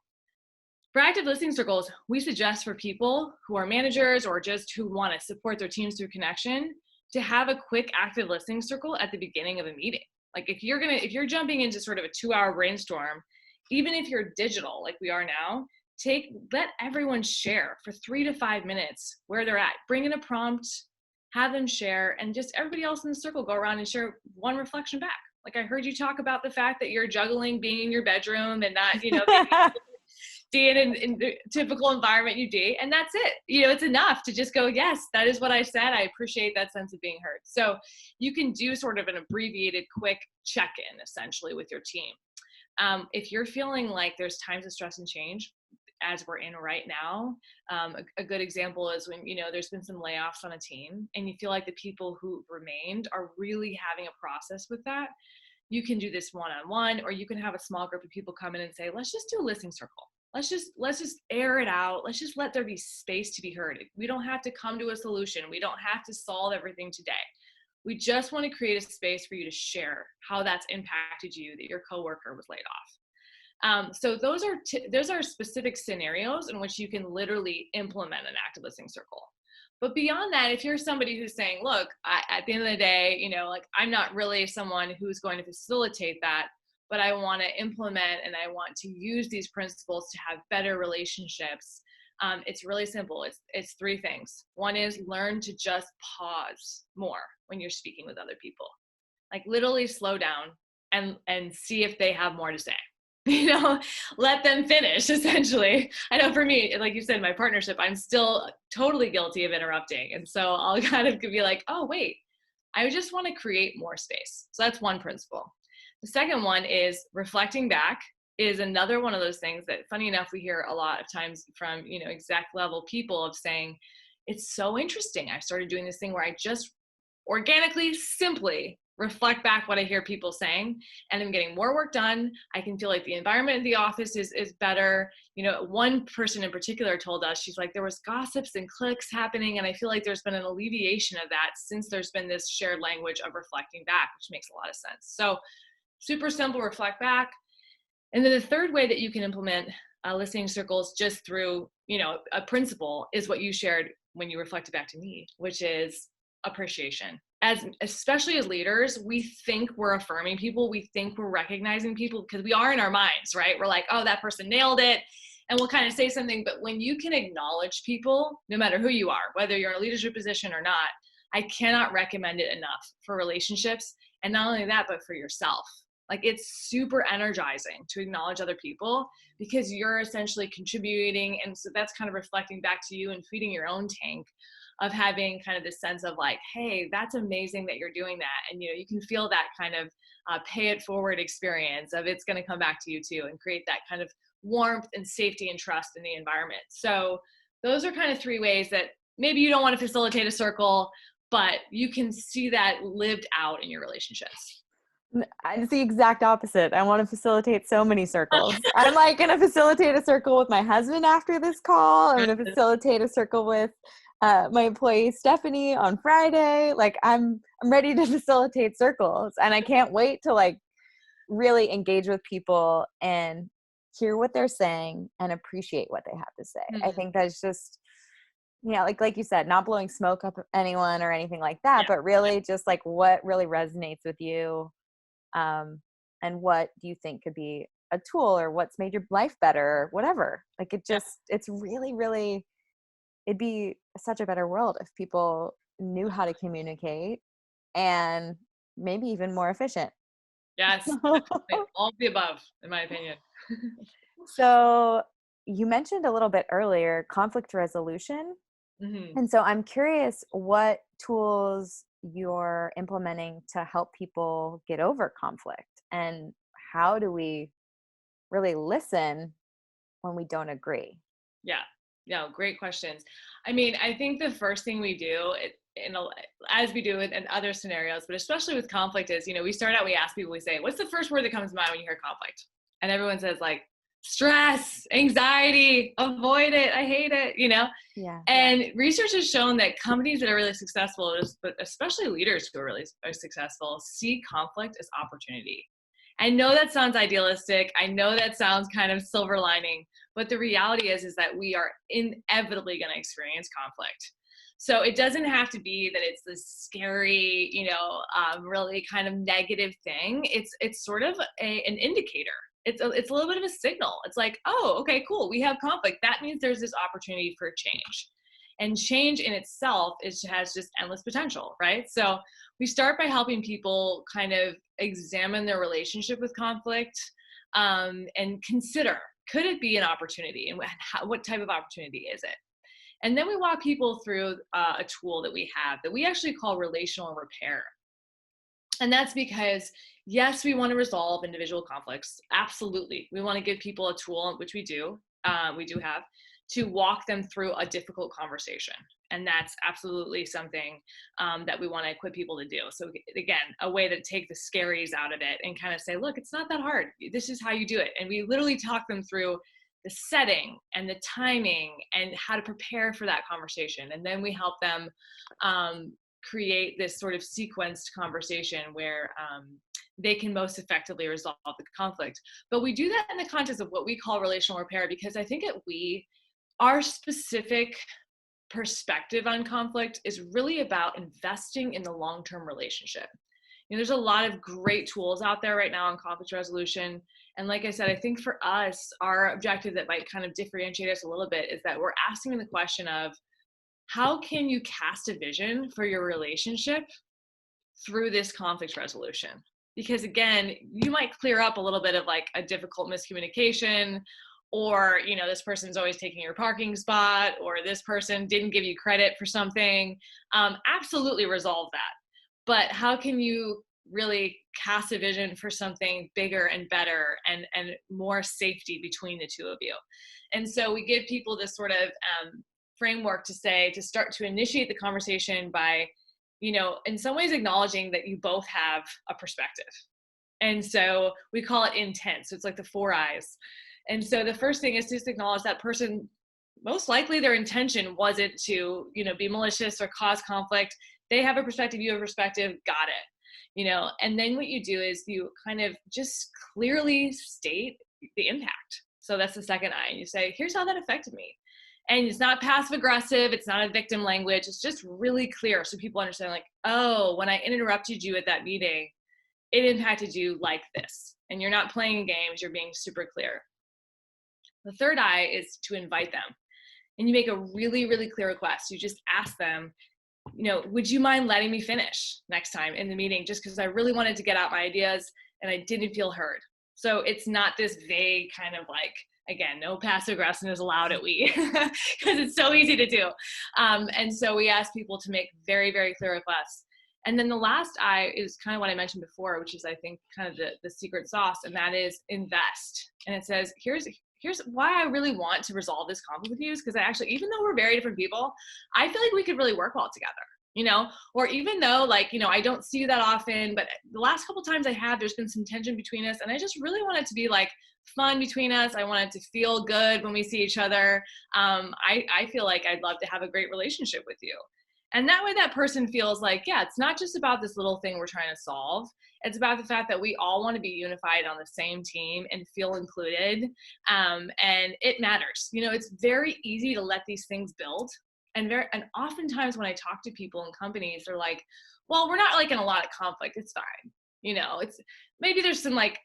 For active listening circles, we suggest for people who are managers or just who want to support their teams through connection to have a quick active listening circle at the beginning of a meeting. Like if you're jumping into sort of a 2-hour brainstorm, even if you're digital like we are now, let everyone share for 3 to 5 minutes where they're at. Bring in a prompt, have them share, and just everybody else in the circle go around and share one reflection back. Like, I heard you talk about the fact that you're juggling being in your bedroom and not, being in the typical environment you do. And that's it. It's enough to just go, yes, that is what I said. I appreciate that sense of being heard. So you can do sort of an abbreviated, quick check-in essentially with your team. If you're feeling like there's times of stress and change, as we're in right now, a good example is when, there's been some layoffs on a team and you feel like the people who remained are really having a process with that. You can do this one-on-one, or you can have a small group of people come in and say, let's just do a listening circle. Let's just air it out. Let's just let there be space to be heard. We don't have to come to a solution. We don't have to solve everything today. We just want to create a space for you to share how that's impacted you, that your coworker was laid off. So those are specific scenarios in which you can literally implement an active listening circle. But beyond that, if you're somebody who's saying, look, at the end of the day, I'm not really someone who's going to facilitate that, but I want to implement and I want to use these principles to have better relationships. It's really simple. It's three things. One is learn to just pause more when you're speaking with other people. Like, literally slow down and see if they have more to say. Let them finish, essentially. I know for me, like you said, my partnership, I'm still totally guilty of interrupting. And so I'll kind of be like, oh, wait, I just want to create more space. So that's one principle. The second one is reflecting back is another one of those things that, funny enough, we hear a lot of times from, exec level people of saying, it's so interesting. I started doing this thing where I just organically, simply reflect back what I hear people saying, and I'm getting more work done. I can feel like the environment in the office is better. One person in particular told us, she's like, there was gossips and cliques happening, and I feel like there's been an alleviation of that since there's been this shared language of reflecting back, which makes a lot of sense. So super simple, reflect back. And then the third way that you can implement listening circles just through, a principle is what you shared when you reflected back to me, which is appreciation. Especially as leaders, we think we're affirming people. We think we're recognizing people because we are in our minds, right? We're like, oh, that person nailed it. And we'll kind of say something. But when you can acknowledge people, no matter who you are, whether you're in a leadership position or not, I cannot recommend it enough for relationships. And not only that, but for yourself. Like, it's super energizing to acknowledge other people because you're essentially contributing. And so that's kind of reflecting back to you and feeding your own tank of having kind of this sense of like, hey, that's amazing that you're doing that. And, you can feel that kind of pay it forward experience of it's going to come back to you too, and create that kind of warmth and safety and trust in the environment. So those are kind of three ways that maybe you don't want to facilitate a circle, but you can see that lived out in your relationships. It's the exact opposite. I want to facilitate so many circles. I'm like going to facilitate a circle with my husband after this call. I'm going to facilitate a circle with my employee Stephanie on Friday. Like, I'm ready to facilitate circles, and I can't wait to like really engage with people and hear what they're saying and appreciate what they have to say. Mm-hmm. I think that's just, like you said, not blowing smoke up anyone or anything like that, but really just like what really resonates with you. And what do you think could be a tool, or what's made your life better, or whatever. Like, it's really, really, it'd be such a better world if people knew how to communicate, and maybe even more efficient. Yes, all of the above, in my opinion. So you mentioned a little bit earlier conflict resolution. Mm-hmm. And so I'm curious what tools you're implementing to help people get over conflict, and how do we really listen when we don't agree? Yeah, great questions. I mean, I think the first thing we do, as we do in other scenarios, but especially with conflict, is, we start out, we ask people, we say, what's the first word that comes to mind when you hear conflict? And everyone says like, stress, anxiety, avoid it, I hate it, Yeah. And research has shown that companies that are really successful, but especially leaders who are successful, see conflict as opportunity. I know that sounds idealistic. I know that sounds kind of silver lining, but the reality is that we are inevitably going to experience conflict. So it doesn't have to be that it's this scary, really kind of negative thing. It's sort of an indicator. It's a little bit of a signal. It's like, oh, okay, cool. We have conflict. That means there's this opportunity for change. And change in itself has just endless potential, right? So we start by helping people kind of examine their relationship with conflict, and consider, could it be an opportunity, and what type of opportunity is it? And then we walk people through a tool that we have that we actually call relational repair. And that's because, yes, we want to resolve individual conflicts. Absolutely. We want to give people a tool, which we do have, to walk them through a difficult conversation. And that's absolutely something that we want to equip people to do. So again, a way to take the scaries out of it and kind of say, look, it's not that hard. This is how you do it. And we literally talk them through the setting and the timing and how to prepare for that conversation. And then we help them create this sort of sequenced conversation where they can most effectively resolve the conflict. But we do that in the context of what we call relational repair, because I think our specific perspective on conflict is really about investing in the long-term relationship. There's a lot of great tools out there right now on conflict resolution. And like I said, I think for us, our objective that might kind of differentiate us a little bit is that we're asking the question of, how can you cast a vision for your relationship through this conflict resolution? Because again, you might clear up a little bit of like a difficult miscommunication, or, this person's always taking your parking spot, or this person didn't give you credit for something. Absolutely resolve that. But how can you really cast a vision for something bigger and better and more safety between the two of you? And so we give people this sort of framework to start to initiate the conversation by, in some ways acknowledging that you both have a perspective. And so we call it intent. So it's like the 4 eyes. And so the first thing is just acknowledge that person, most likely their intention wasn't to, be malicious or cause conflict. They have a perspective, you have a perspective, got it. And then what you do is you kind of just clearly state the impact. So that's the second eye. You say, here's how that affected me. And it's not passive aggressive. It's not a victim language. It's just really clear. So people understand, like, oh, when I interrupted you at that meeting, it impacted you like this. And you're not playing games. You're being super clear. The third eye is to invite them. And you make a really, really clear request. You just ask them, would you mind letting me finish next time in the meeting? Just because I really wanted to get out my ideas and I didn't feel heard. So it's not this vague kind of like, again, no passive aggressiveness allowed at we, because it's so easy to do. And so we ask people to make very, very clear requests. And then the last I is kind of what I mentioned before, which is, I think, kind of the secret sauce, and that is invest. And it says, here's why I really want to resolve this conflict with you, is because I actually, even though we're very different people, I feel like we could really work well together, or even though I don't see you that often, but the last couple times I have, there's been some tension between us, and I just really want it to be like fun between us. I want it to feel good when we see each other. I feel like I'd love to have a great relationship with you. And that way that person feels like, yeah, it's not just about this little thing we're trying to solve. It's about the fact that we all want to be unified on the same team and feel included. And it matters. It's very easy to let these things build. And oftentimes when I talk to people in companies, they're like, well, we're not like in a lot of conflict. It's fine. It's maybe there's some like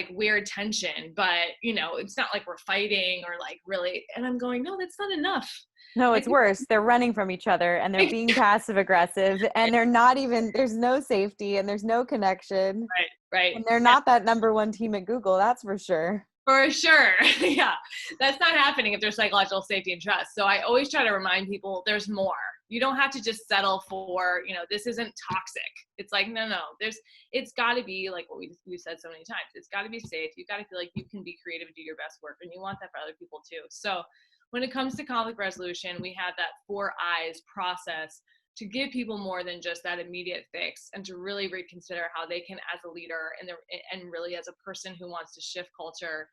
weird tension, but it's not like we're fighting or like really. And I'm going, no, that's not enough. No, it's worse. They're running from each other and they're being passive aggressive, and they're not even, there's no safety and there's no connection. Right. And they're not that number one team at Google, that's for sure. For sure. Yeah. That's not happening if there's psychological safety and trust. So I always try to remind people there's more. You don't have to just settle for, this isn't toxic. It's like, no, it's got to be like what we said so many times. It's got to be safe. You've got to feel like you can be creative and do your best work. And you want that for other people too. So when it comes to conflict resolution, we have that 4 eyes process to give people more than just that immediate fix, and to really reconsider how they can, as a leader and really as a person who wants to shift culture,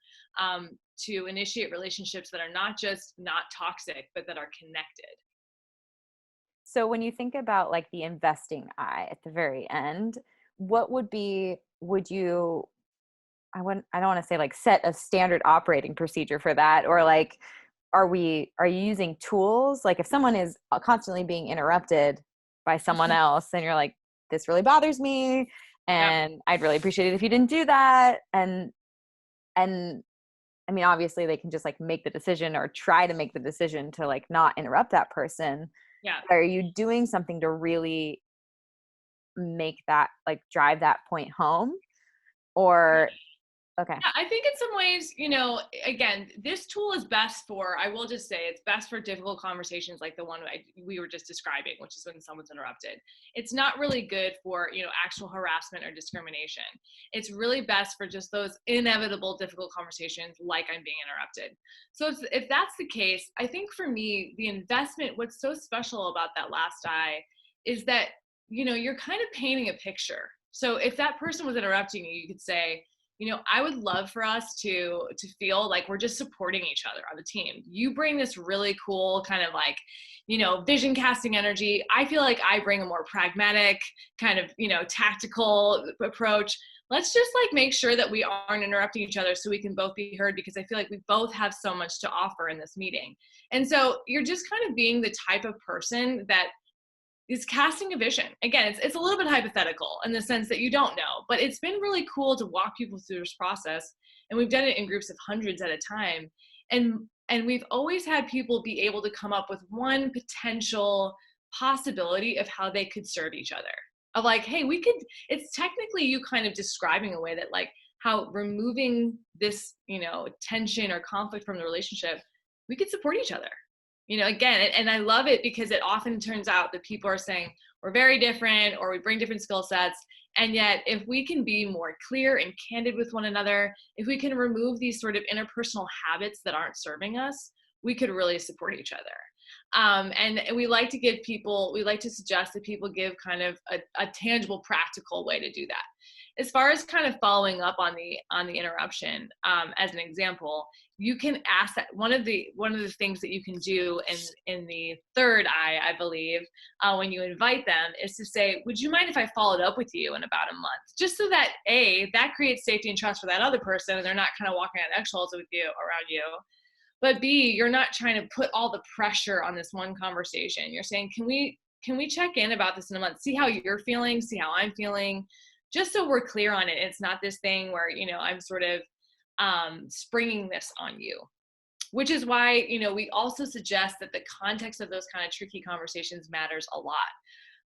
to initiate relationships that are not just not toxic, but that are connected. So when you think about like the investing eye at the very end, what would you, I don't want to say like set a standard operating procedure for that, or like, are you using tools? Like if someone is constantly being interrupted by someone else and you're like, this really bothers me and I'd really appreciate it if you didn't do that. And I mean, obviously they can just like make the decision or try to make the decision to like not interrupt that person. Yeah. But are you doing something to really make that like drive that point home? Or okay. Yeah, I think in some ways, again, this tool is best for, I will just say, it's best for difficult conversations like the one we were just describing, which is when someone's interrupted. It's not really good for, actual harassment or discrimination. It's really best for just those inevitable difficult conversations like I'm being interrupted. So if that's the case, I think for me, the investment, what's so special about that last eye is that, you're kind of painting a picture. So if that person was interrupting you, you could say, I would love for us to feel like we're just supporting each other on the team. You bring this really cool kind of like, vision casting energy. I feel like I bring a more pragmatic kind of, tactical approach. Let's just like make sure that we aren't interrupting each other so we can both be heard, because I feel like we both have so much to offer in this meeting. And so you're just kind of being the type of person that is casting a vision. Again, it's a little bit hypothetical in the sense that you don't know, but it's been really cool to walk people through this process. And we've done it in groups of hundreds at a time. And we've always had people be able to come up with one potential possibility of how they could serve each other. Of like, hey, it's technically you kind of describing a way that like how removing this, tension or conflict from the relationship, we could support each other. Again, and I love it because it often turns out that people are saying we're very different or we bring different skill sets. And yet if we can be more clear and candid with one another, if we can remove these sort of interpersonal habits that aren't serving us, we could really support each other. And we like to suggest that people give kind of a tangible, practical way to do that. As far as kind of following up on the interruption, as an example, you can ask that one of the things that you can do in the third eye, I believe, when you invite them is to say, would you mind if I followed up with you in about a month? Just so that that creates safety and trust for that other person, and they're not kind of walking on eggshells with you around you. But B, you're not trying to put all the pressure on this one conversation. You're saying, can we check in about this in a month? See how you're feeling, see how I'm feeling, just so we're clear on it. It's not this thing where, I'm sort of springing this on you, which is why, we also suggest that the context of those kind of tricky conversations matters a lot.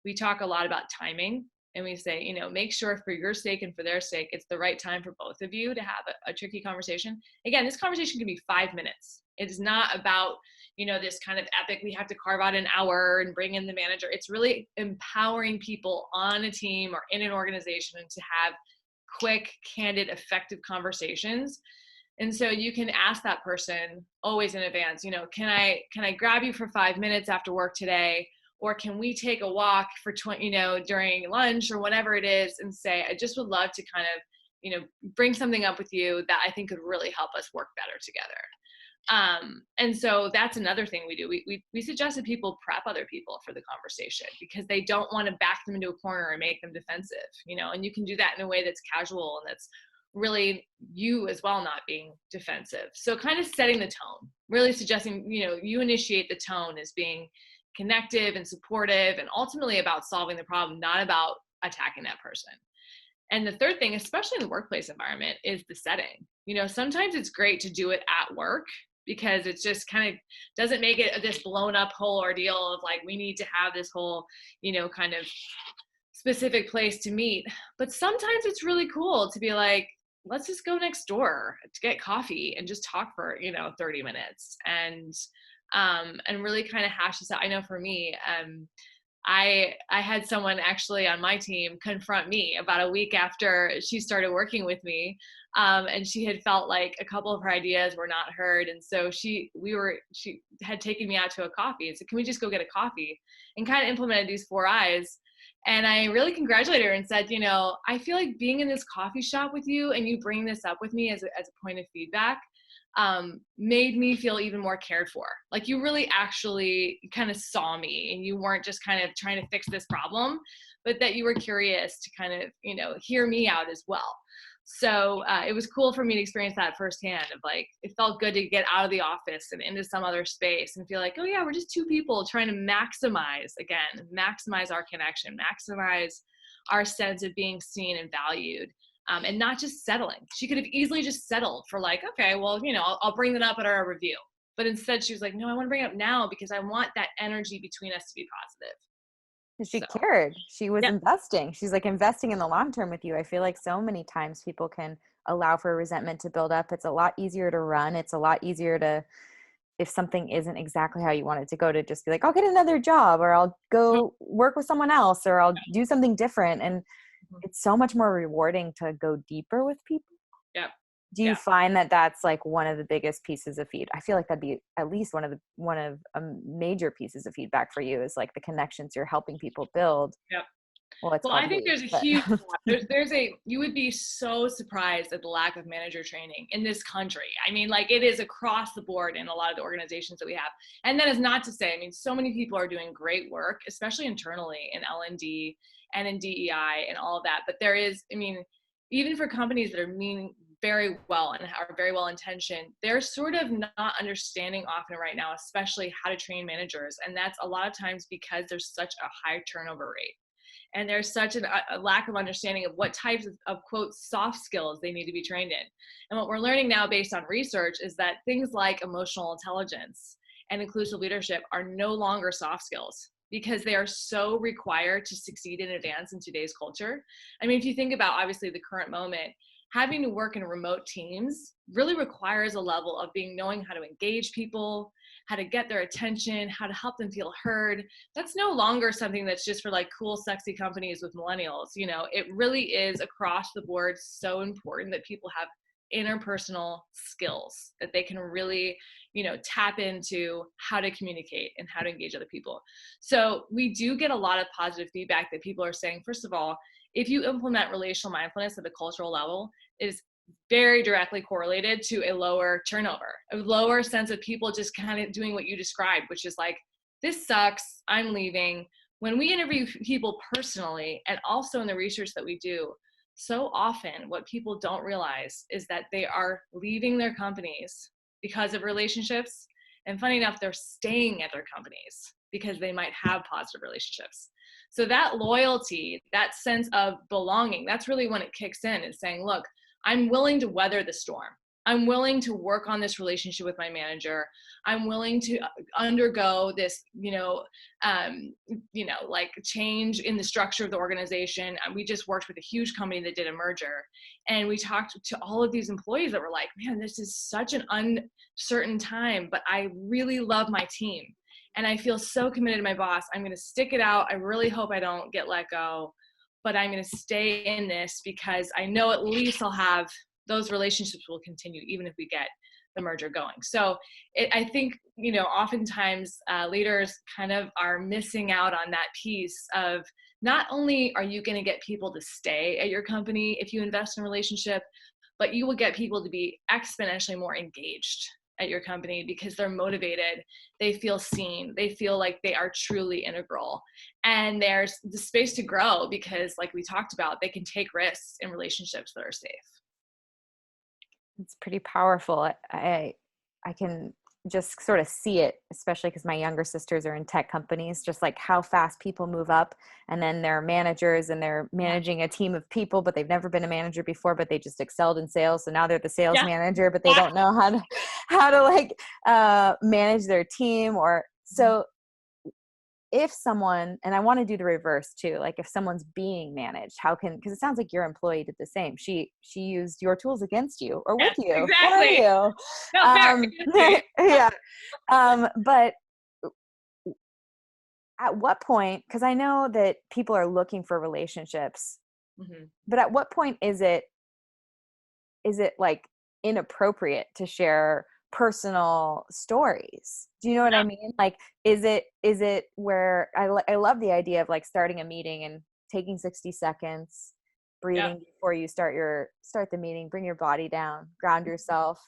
We talk a lot about timing, and we say, make sure for your sake and for their sake, it's the right time for both of you to have a tricky conversation. Again, this conversation can be 5 minutes. It's not about, this kind of epic, we have to carve out an hour and bring in the manager. It's really empowering people on a team or in an organization to have quick, candid, effective conversations. And so you can ask that person always in advance, can I grab you for 5 minutes after work today? Or can we take a walk for during lunch or whatever it is, and say, I just would love to kind of, bring something up with you that I think could really help us work better together. And so that's another thing we do. We suggest that people prep other people for the conversation because they don't want to back them into a corner and make them defensive, and you can do that in a way that's casual and that's really you as well, not being defensive. So kind of setting the tone, really suggesting, you initiate the tone as being connective and supportive and ultimately about solving the problem, not about attacking that person. And the third thing, especially in the workplace environment, is the setting. Sometimes it's great to do it at work because it's just kind of doesn't make it this blown up whole ordeal of like, we need to have this whole, kind of specific place to meet. But sometimes it's really cool to be like, let's just go next door to get coffee and just talk for, 30 minutes and really kind of hash this out. I know for me, I had someone actually on my team confront me about a week after she started working with me. And she had felt like a couple of her ideas were not heard. And so she had taken me out to a coffee and said, can we just go get a coffee, and kind of implemented these 4 eyes. And I really congratulated her and said, I feel like being in this coffee shop with you and you bring this up with me as a point of feedback made me feel even more cared for. Like you really actually kind of saw me and you weren't just kind of trying to fix this problem, but that you were curious to kind of, hear me out as well. So it was cool for me to experience that firsthand of like, it felt good to get out of the office and into some other space and feel like, oh yeah, we're just 2 people trying to maximize our connection, maximize our sense of being seen and valued. and not just settling. She could have easily just settled for like, okay, well, I'll bring that up at our review. But instead she was like, no, I want to bring it up now because I want that energy between us to be positive. She So, cared. She was yeah. investing. She's like investing in the long term with you. I feel like so many times people can allow for resentment to build up. It's a lot easier to run. It's a lot easier to, if something isn't exactly how you want it to go, to just be like, I'll get another job, or I'll go work with someone else, or I'll do something different. And it's so much more rewarding to go deeper with people. Yeah. Do you find that that's like one of the biggest pieces of feed? I feel like that'd be at least one of major pieces of feedback for you, is like the connections you're helping people build. Yep. Well, it's Well, called I think we, there's a but huge you would be so surprised at the lack of manager training in this country. I mean, like, it is across the board in a lot of the organizations that we have. And that is not to say, I mean, so many people are doing great work, especially internally in L&D and in DEI and all of that. But there is, I mean, even for companies that are meaning very well and are very well intentioned, they're sort of not understanding often right now, especially how to train managers. And that's a lot of times because there's such a high turnover rate. And there's such a lack of understanding of what types of quote soft skills they need to be trained in. And what we're learning now based on research is that things like emotional intelligence and inclusive leadership are no longer soft skills, because they are so required to succeed and advance in today's culture. I mean, if you think about obviously the current moment, having to work in remote teams really requires a level of knowing how to engage people, how to get their attention, how to help them feel heard. That's no longer something that's just for like cool, sexy companies with millennials. It really is across the board so important that people have interpersonal skills, that they can really, tap into how to communicate and how to engage other people. So we do get a lot of positive feedback that people are saying, first of all, if you implement relational mindfulness at the cultural level, it is very directly correlated to a lower turnover, a lower sense of people just kind of doing what you described, which is like, this sucks, I'm leaving. When we interview people personally, and also in the research that we do, so often what people don't realize is that they are leaving their companies because of relationships. And funny enough, they're staying at their companies because they might have positive relationships. So that loyalty, that sense of belonging, that's really when it kicks in. It's saying, look, I'm willing to weather the storm. I'm willing to work on this relationship with my manager. I'm willing to undergo this, like change in the structure of the organization. We just worked with a huge company that did a merger, and we talked to all of these employees that were like, man, this is such an uncertain time, but I really love my team. And I feel so committed to my boss. I'm going to stick it out. I really hope I don't get let go, but I'm going to stay in this because I know at least I'll have those relationships will continue even if we get the merger going. So I think, oftentimes leaders kind of are missing out on that piece of, not only are you going to get people to stay at your company if you invest in a relationship, but you will get people to be exponentially more engaged at your company because they're motivated, they feel seen, they feel like they are truly integral. And there's the space to grow because, like we talked about, they can take risks in relationships that are safe. it's pretty powerful. I can just sort of see it, especially because my younger sisters are in tech companies, just like how fast people move up, and then they're managers and they're managing a team of people, but they've never been a manager before, but they just excelled in sales. So now they're the sales manager, but they don't know how to like manage their team. Or so if someone, and I want to do the reverse too, like if someone's being managed, because it sounds like your employee did the same. She used your tools against you or with you. Exactly. For you. No, fair. Yeah. But at what point, because I know that people are looking for relationships, but at what point is it like inappropriate to share personal stories? Do you know what I mean? Like, is it where I love the idea of like starting a meeting and taking 60 seconds, breathing before you start the meeting, bring your body down, ground yourself,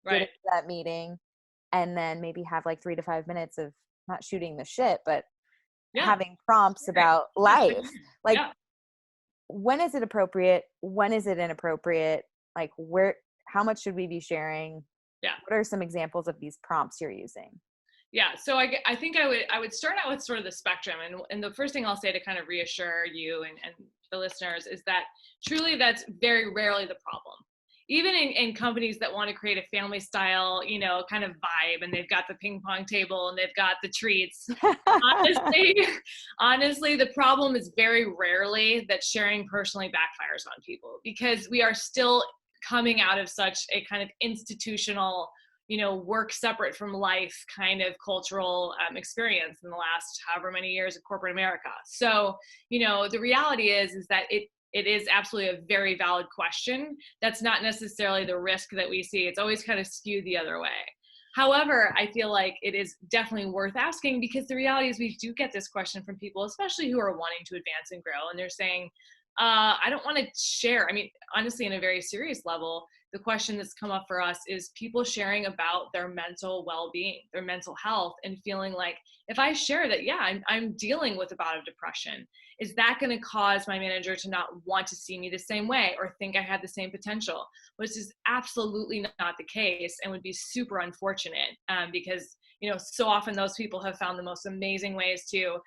get into that meeting, and then maybe have like 3 to 5 minutes of not shooting the shit, but having prompts about life. Like, when is it appropriate? When is it inappropriate? Like, how much should we be sharing? What are some examples of these prompts you're using? Yeah. So I think I would start out with sort of the spectrum. And the first thing I'll say to kind of reassure you and the listeners is that truly that's very rarely the problem. Even in companies that want to create a family style, kind of vibe, and they've got the ping pong table and they've got the treats. Honestly, honestly, the problem is very rarely that sharing personally backfires on people, because we are still coming out of such a kind of institutional, work separate from life kind of cultural experience in the last however many years of corporate America. So, the reality is that it is absolutely a very valid question. That's not necessarily the risk that we see. It's always kind of skewed the other way. However, I feel like it is definitely worth asking, because the reality is we do get this question from people, especially who are wanting to advance and grow. And they're saying, I don't want to share. I mean, honestly, in a very serious level, the question that's come up for us is people sharing about their mental well-being, their mental health, and feeling like, if I share that, yeah, I'm dealing with a bout of depression, is that going to cause my manager to not want to see me the same way or think I had the same potential? Which is absolutely not the case, and would be super unfortunate, because so often those people have found the most amazing ways to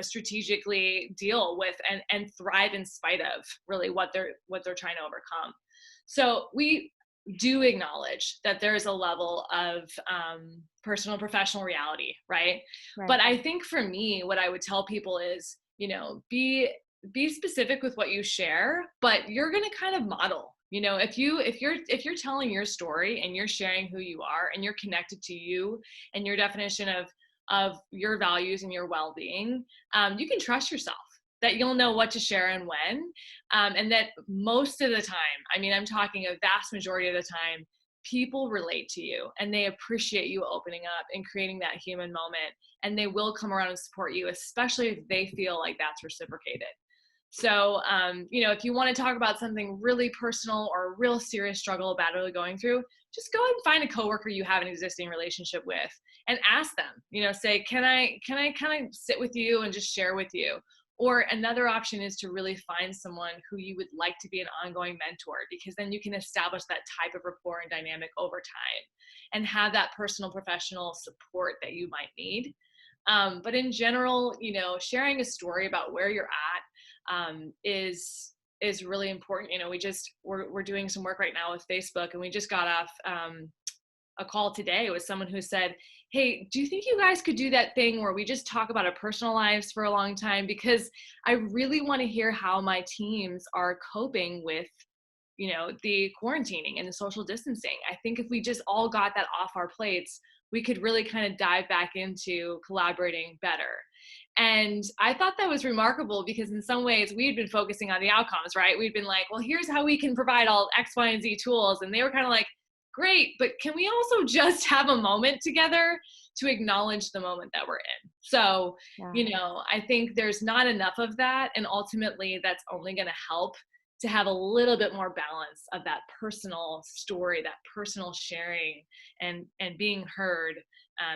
strategically deal with and thrive in spite of really what they're trying to overcome. So we do acknowledge that there is a level of personal and professional reality, right? But I think for me, what I would tell people is, be specific with what you share, but you're going to kind of model. If you're telling your story and you're sharing who you are and you're connected to you and your definition of your values and your well-being, you can trust yourself that you'll know what to share and when, and that most of the time, I mean, I'm talking a vast majority of the time, people relate to you and they appreciate you opening up and creating that human moment, and they will come around and support you, especially if they feel like that's reciprocated. So, if you want to talk about something really personal or a real serious struggle about really going through, just go ahead and find a coworker you have an existing relationship with and ask them, say, can I kind of sit with you and just share with you? Or another option is to really find someone who you would like to be an ongoing mentor, because then you can establish that type of rapport and dynamic over time and have that personal professional support that you might need. But in general, sharing a story about where you're at is really important. We're doing some work right now with Facebook, and we just got off a call today with someone who said, hey, do you think you guys could do that thing where we just talk about our personal lives for a long time? Because I really want to hear how my teams are coping with, the quarantining and the social distancing. I think if we just all got that off our plates, we could really kind of dive back into collaborating better. And I thought that was remarkable, because in some ways we'd been focusing on the outcomes, right? We'd been like, well, here's how we can provide all X, Y, and Z tools. And they were kind of like, great, but can we also just have a moment together to acknowledge the moment that we're in? So, I think there's not enough of that. And ultimately, that's only going to help to have a little bit more balance of that personal story, that personal sharing and being heard.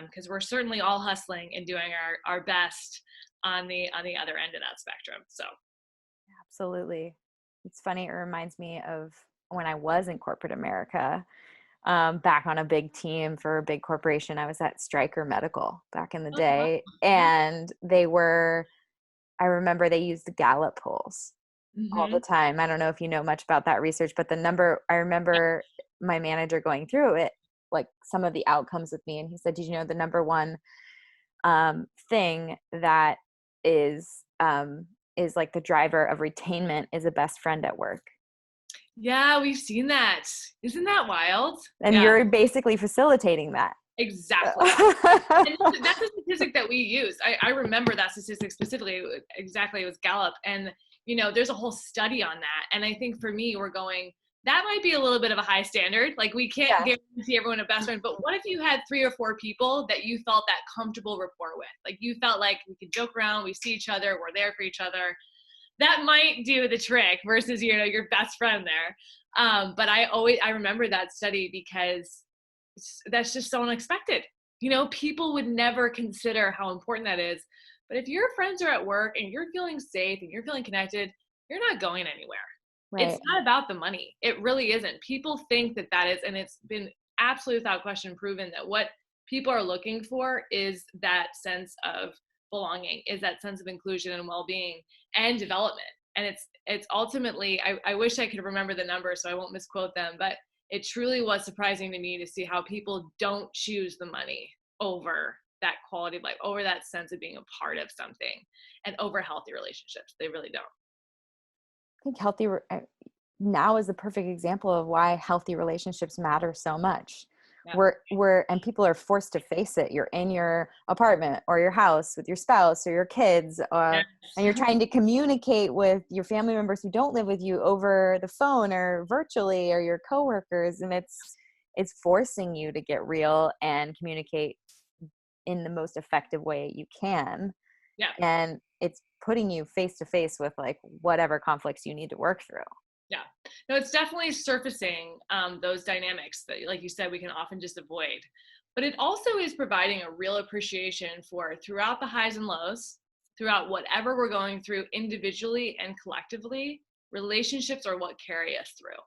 Because we're certainly all hustling and doing our best on the other end of that spectrum. So. Absolutely. It's funny. It reminds me of when I was in corporate America. Back on a big team for a big corporation. I was at Stryker Medical back in the day, and I remember they used the Gallup polls all the time. I don't know if you know much about that research, but I remember my manager going through it, like some of the outcomes with me, and he said, did you know the number one thing that is like the driver of retainment is a best friend at work? Yeah, we've seen that. Isn't that wild? And you're basically facilitating that. Exactly. And that's a statistic that we use. I remember that statistic specifically. Exactly. It was Gallup. And, there's a whole study on that. And I think for me, we're going, that might be a little bit of a high standard. Like, we can't guarantee everyone a best friend, but what if you had 3 or 4 people that you felt that comfortable rapport with? Like, you felt like we could joke around, we see each other, we're there for each other. That might do the trick versus, your best friend there. But I remember that study because that's just so unexpected. People would never consider how important that is. But if your friends are at work and you're feeling safe and you're feeling connected, you're not going anywhere. Right. It's not about the money. It really isn't. People think that is, and it's been absolutely without question proven that what people are looking for is that sense of belonging, is that sense of inclusion and well-being and development. And it's ultimately, I wish I could remember the numbers so I won't misquote them, but it truly was surprising to me to see how people don't choose the money over that quality of life, over that sense of being a part of something, and over healthy relationships. They really don't. I think now is the perfect example of why healthy relationships matter so much. Yeah. And people are forced to face it. You're in your apartment or your house with your spouse or your kids, Yes. and you're trying to communicate with your family members who don't live with you over the phone or virtually, or your coworkers. And it's forcing you to get real and communicate in the most effective way you can. Yeah. And it's putting you face to face with like whatever conflicts you need to work through. Yeah, no, it's definitely surfacing those dynamics that, like you said, we can often just avoid. But it also is providing a real appreciation for, throughout the highs and lows, throughout whatever we're going through individually and collectively, relationships are what carry us through.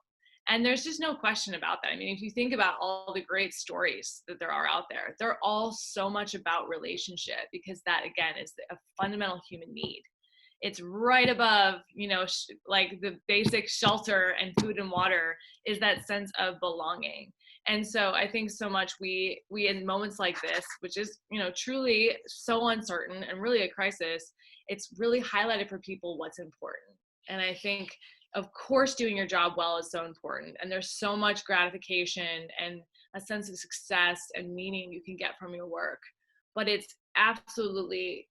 And there's just no question about that. I mean, if you think about all the great stories that there are out there, they're all so much about relationship, because that, again, is a fundamental human need. It's right above, like the basic shelter and food and water, is that sense of belonging. And so I think so much we in moments like this, which is, truly so uncertain and really a crisis, it's really highlighted for people what's important. And I think, of course, doing your job well is so important. And there's so much gratification and a sense of success and meaning you can get from your work. But it's absolutely,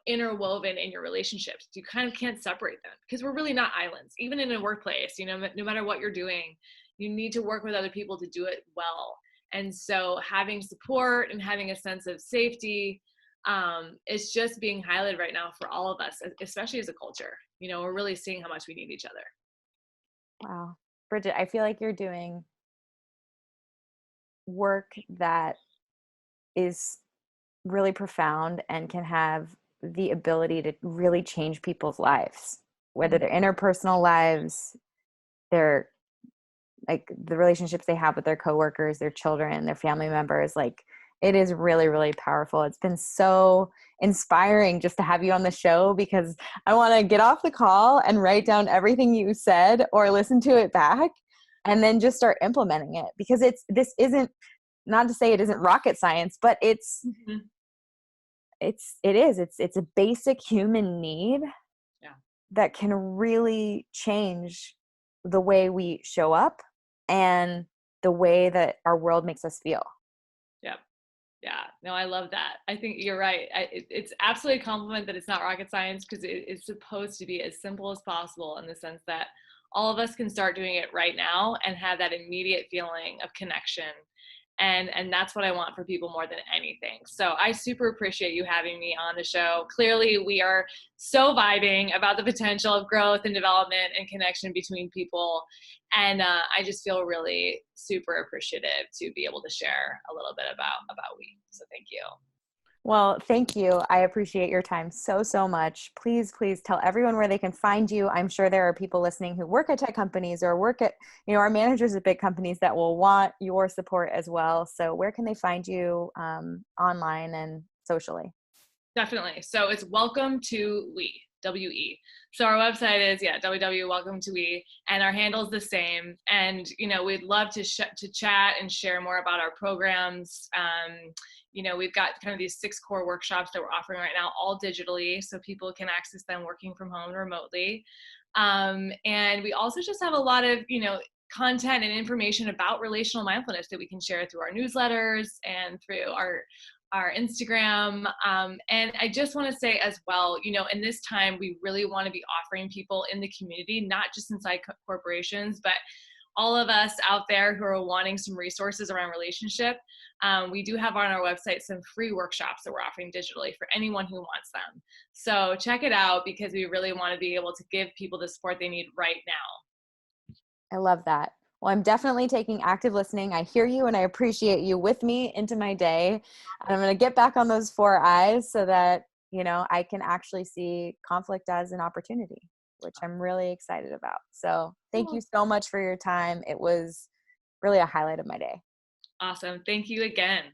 interwoven in your relationships. You kind of can't separate them, because we're really not islands. Even in a workplace, no matter what you're doing, you need to work with other people to do it well. And so having support and having a sense of safety is just being highlighted right now for all of us, especially as a culture. We're really seeing how much we need each other. Wow. Brigit, I feel like you're doing work that is really profound and can have the ability to really change people's lives, whether their interpersonal lives, their like the relationships they have with their coworkers, their children, their family members. Like, it is really, really powerful. It's been so inspiring just to have you on the show, because I want to get off the call and write down everything you said or listen to it back and then just start implementing it, because this isn't, not to say it isn't rocket science, but it's a basic human need that can really change the way we show up and the way that our world makes us feel. Yeah. No, I love that. I think you're right. It's absolutely a compliment that it's not rocket science, because it's supposed to be as simple as possible, in the sense that all of us can start doing it right now and have that immediate feeling of connection. And that's what I want for people more than anything. So I super appreciate you having me on the show. Clearly, we are so vibing about the potential of growth and development and connection between people. And I just feel really super appreciative to be able to share a little bit about we. So thank you. Well, thank you. I appreciate your time so, so much. Please, please tell everyone where they can find you. I'm sure there are people listening who work at tech companies or work at, our managers at big companies that will want your support as well. So where can they find you online and socially? Definitely. So it's Welcome to We, W-E. So our website is, welcome to We, and our handle is the same. And, we'd love to chat and share more about our programs. We've got kind of these 6 core workshops that we're offering right now, all digitally, so people can access them working from home remotely. And we also just have a lot of, content and information about relational mindfulness that we can share through our newsletters and through our Instagram. And I just want to say as well, in this time, we really want to be offering people in the community, not just inside corporations, but all of us out there who are wanting some resources around relationship. We do have on our website some free workshops that we're offering digitally for anyone who wants them. So check it out, because we really want to be able to give people the support they need right now. I love that. Well, I'm definitely taking active listening. I hear you and I appreciate you with me into my day. And I'm going to get back on those 4 eyes so that, I can actually see conflict as an opportunity, which I'm really excited about. So thank you so much for your time. It was really a highlight of my day. Awesome. Thank you again.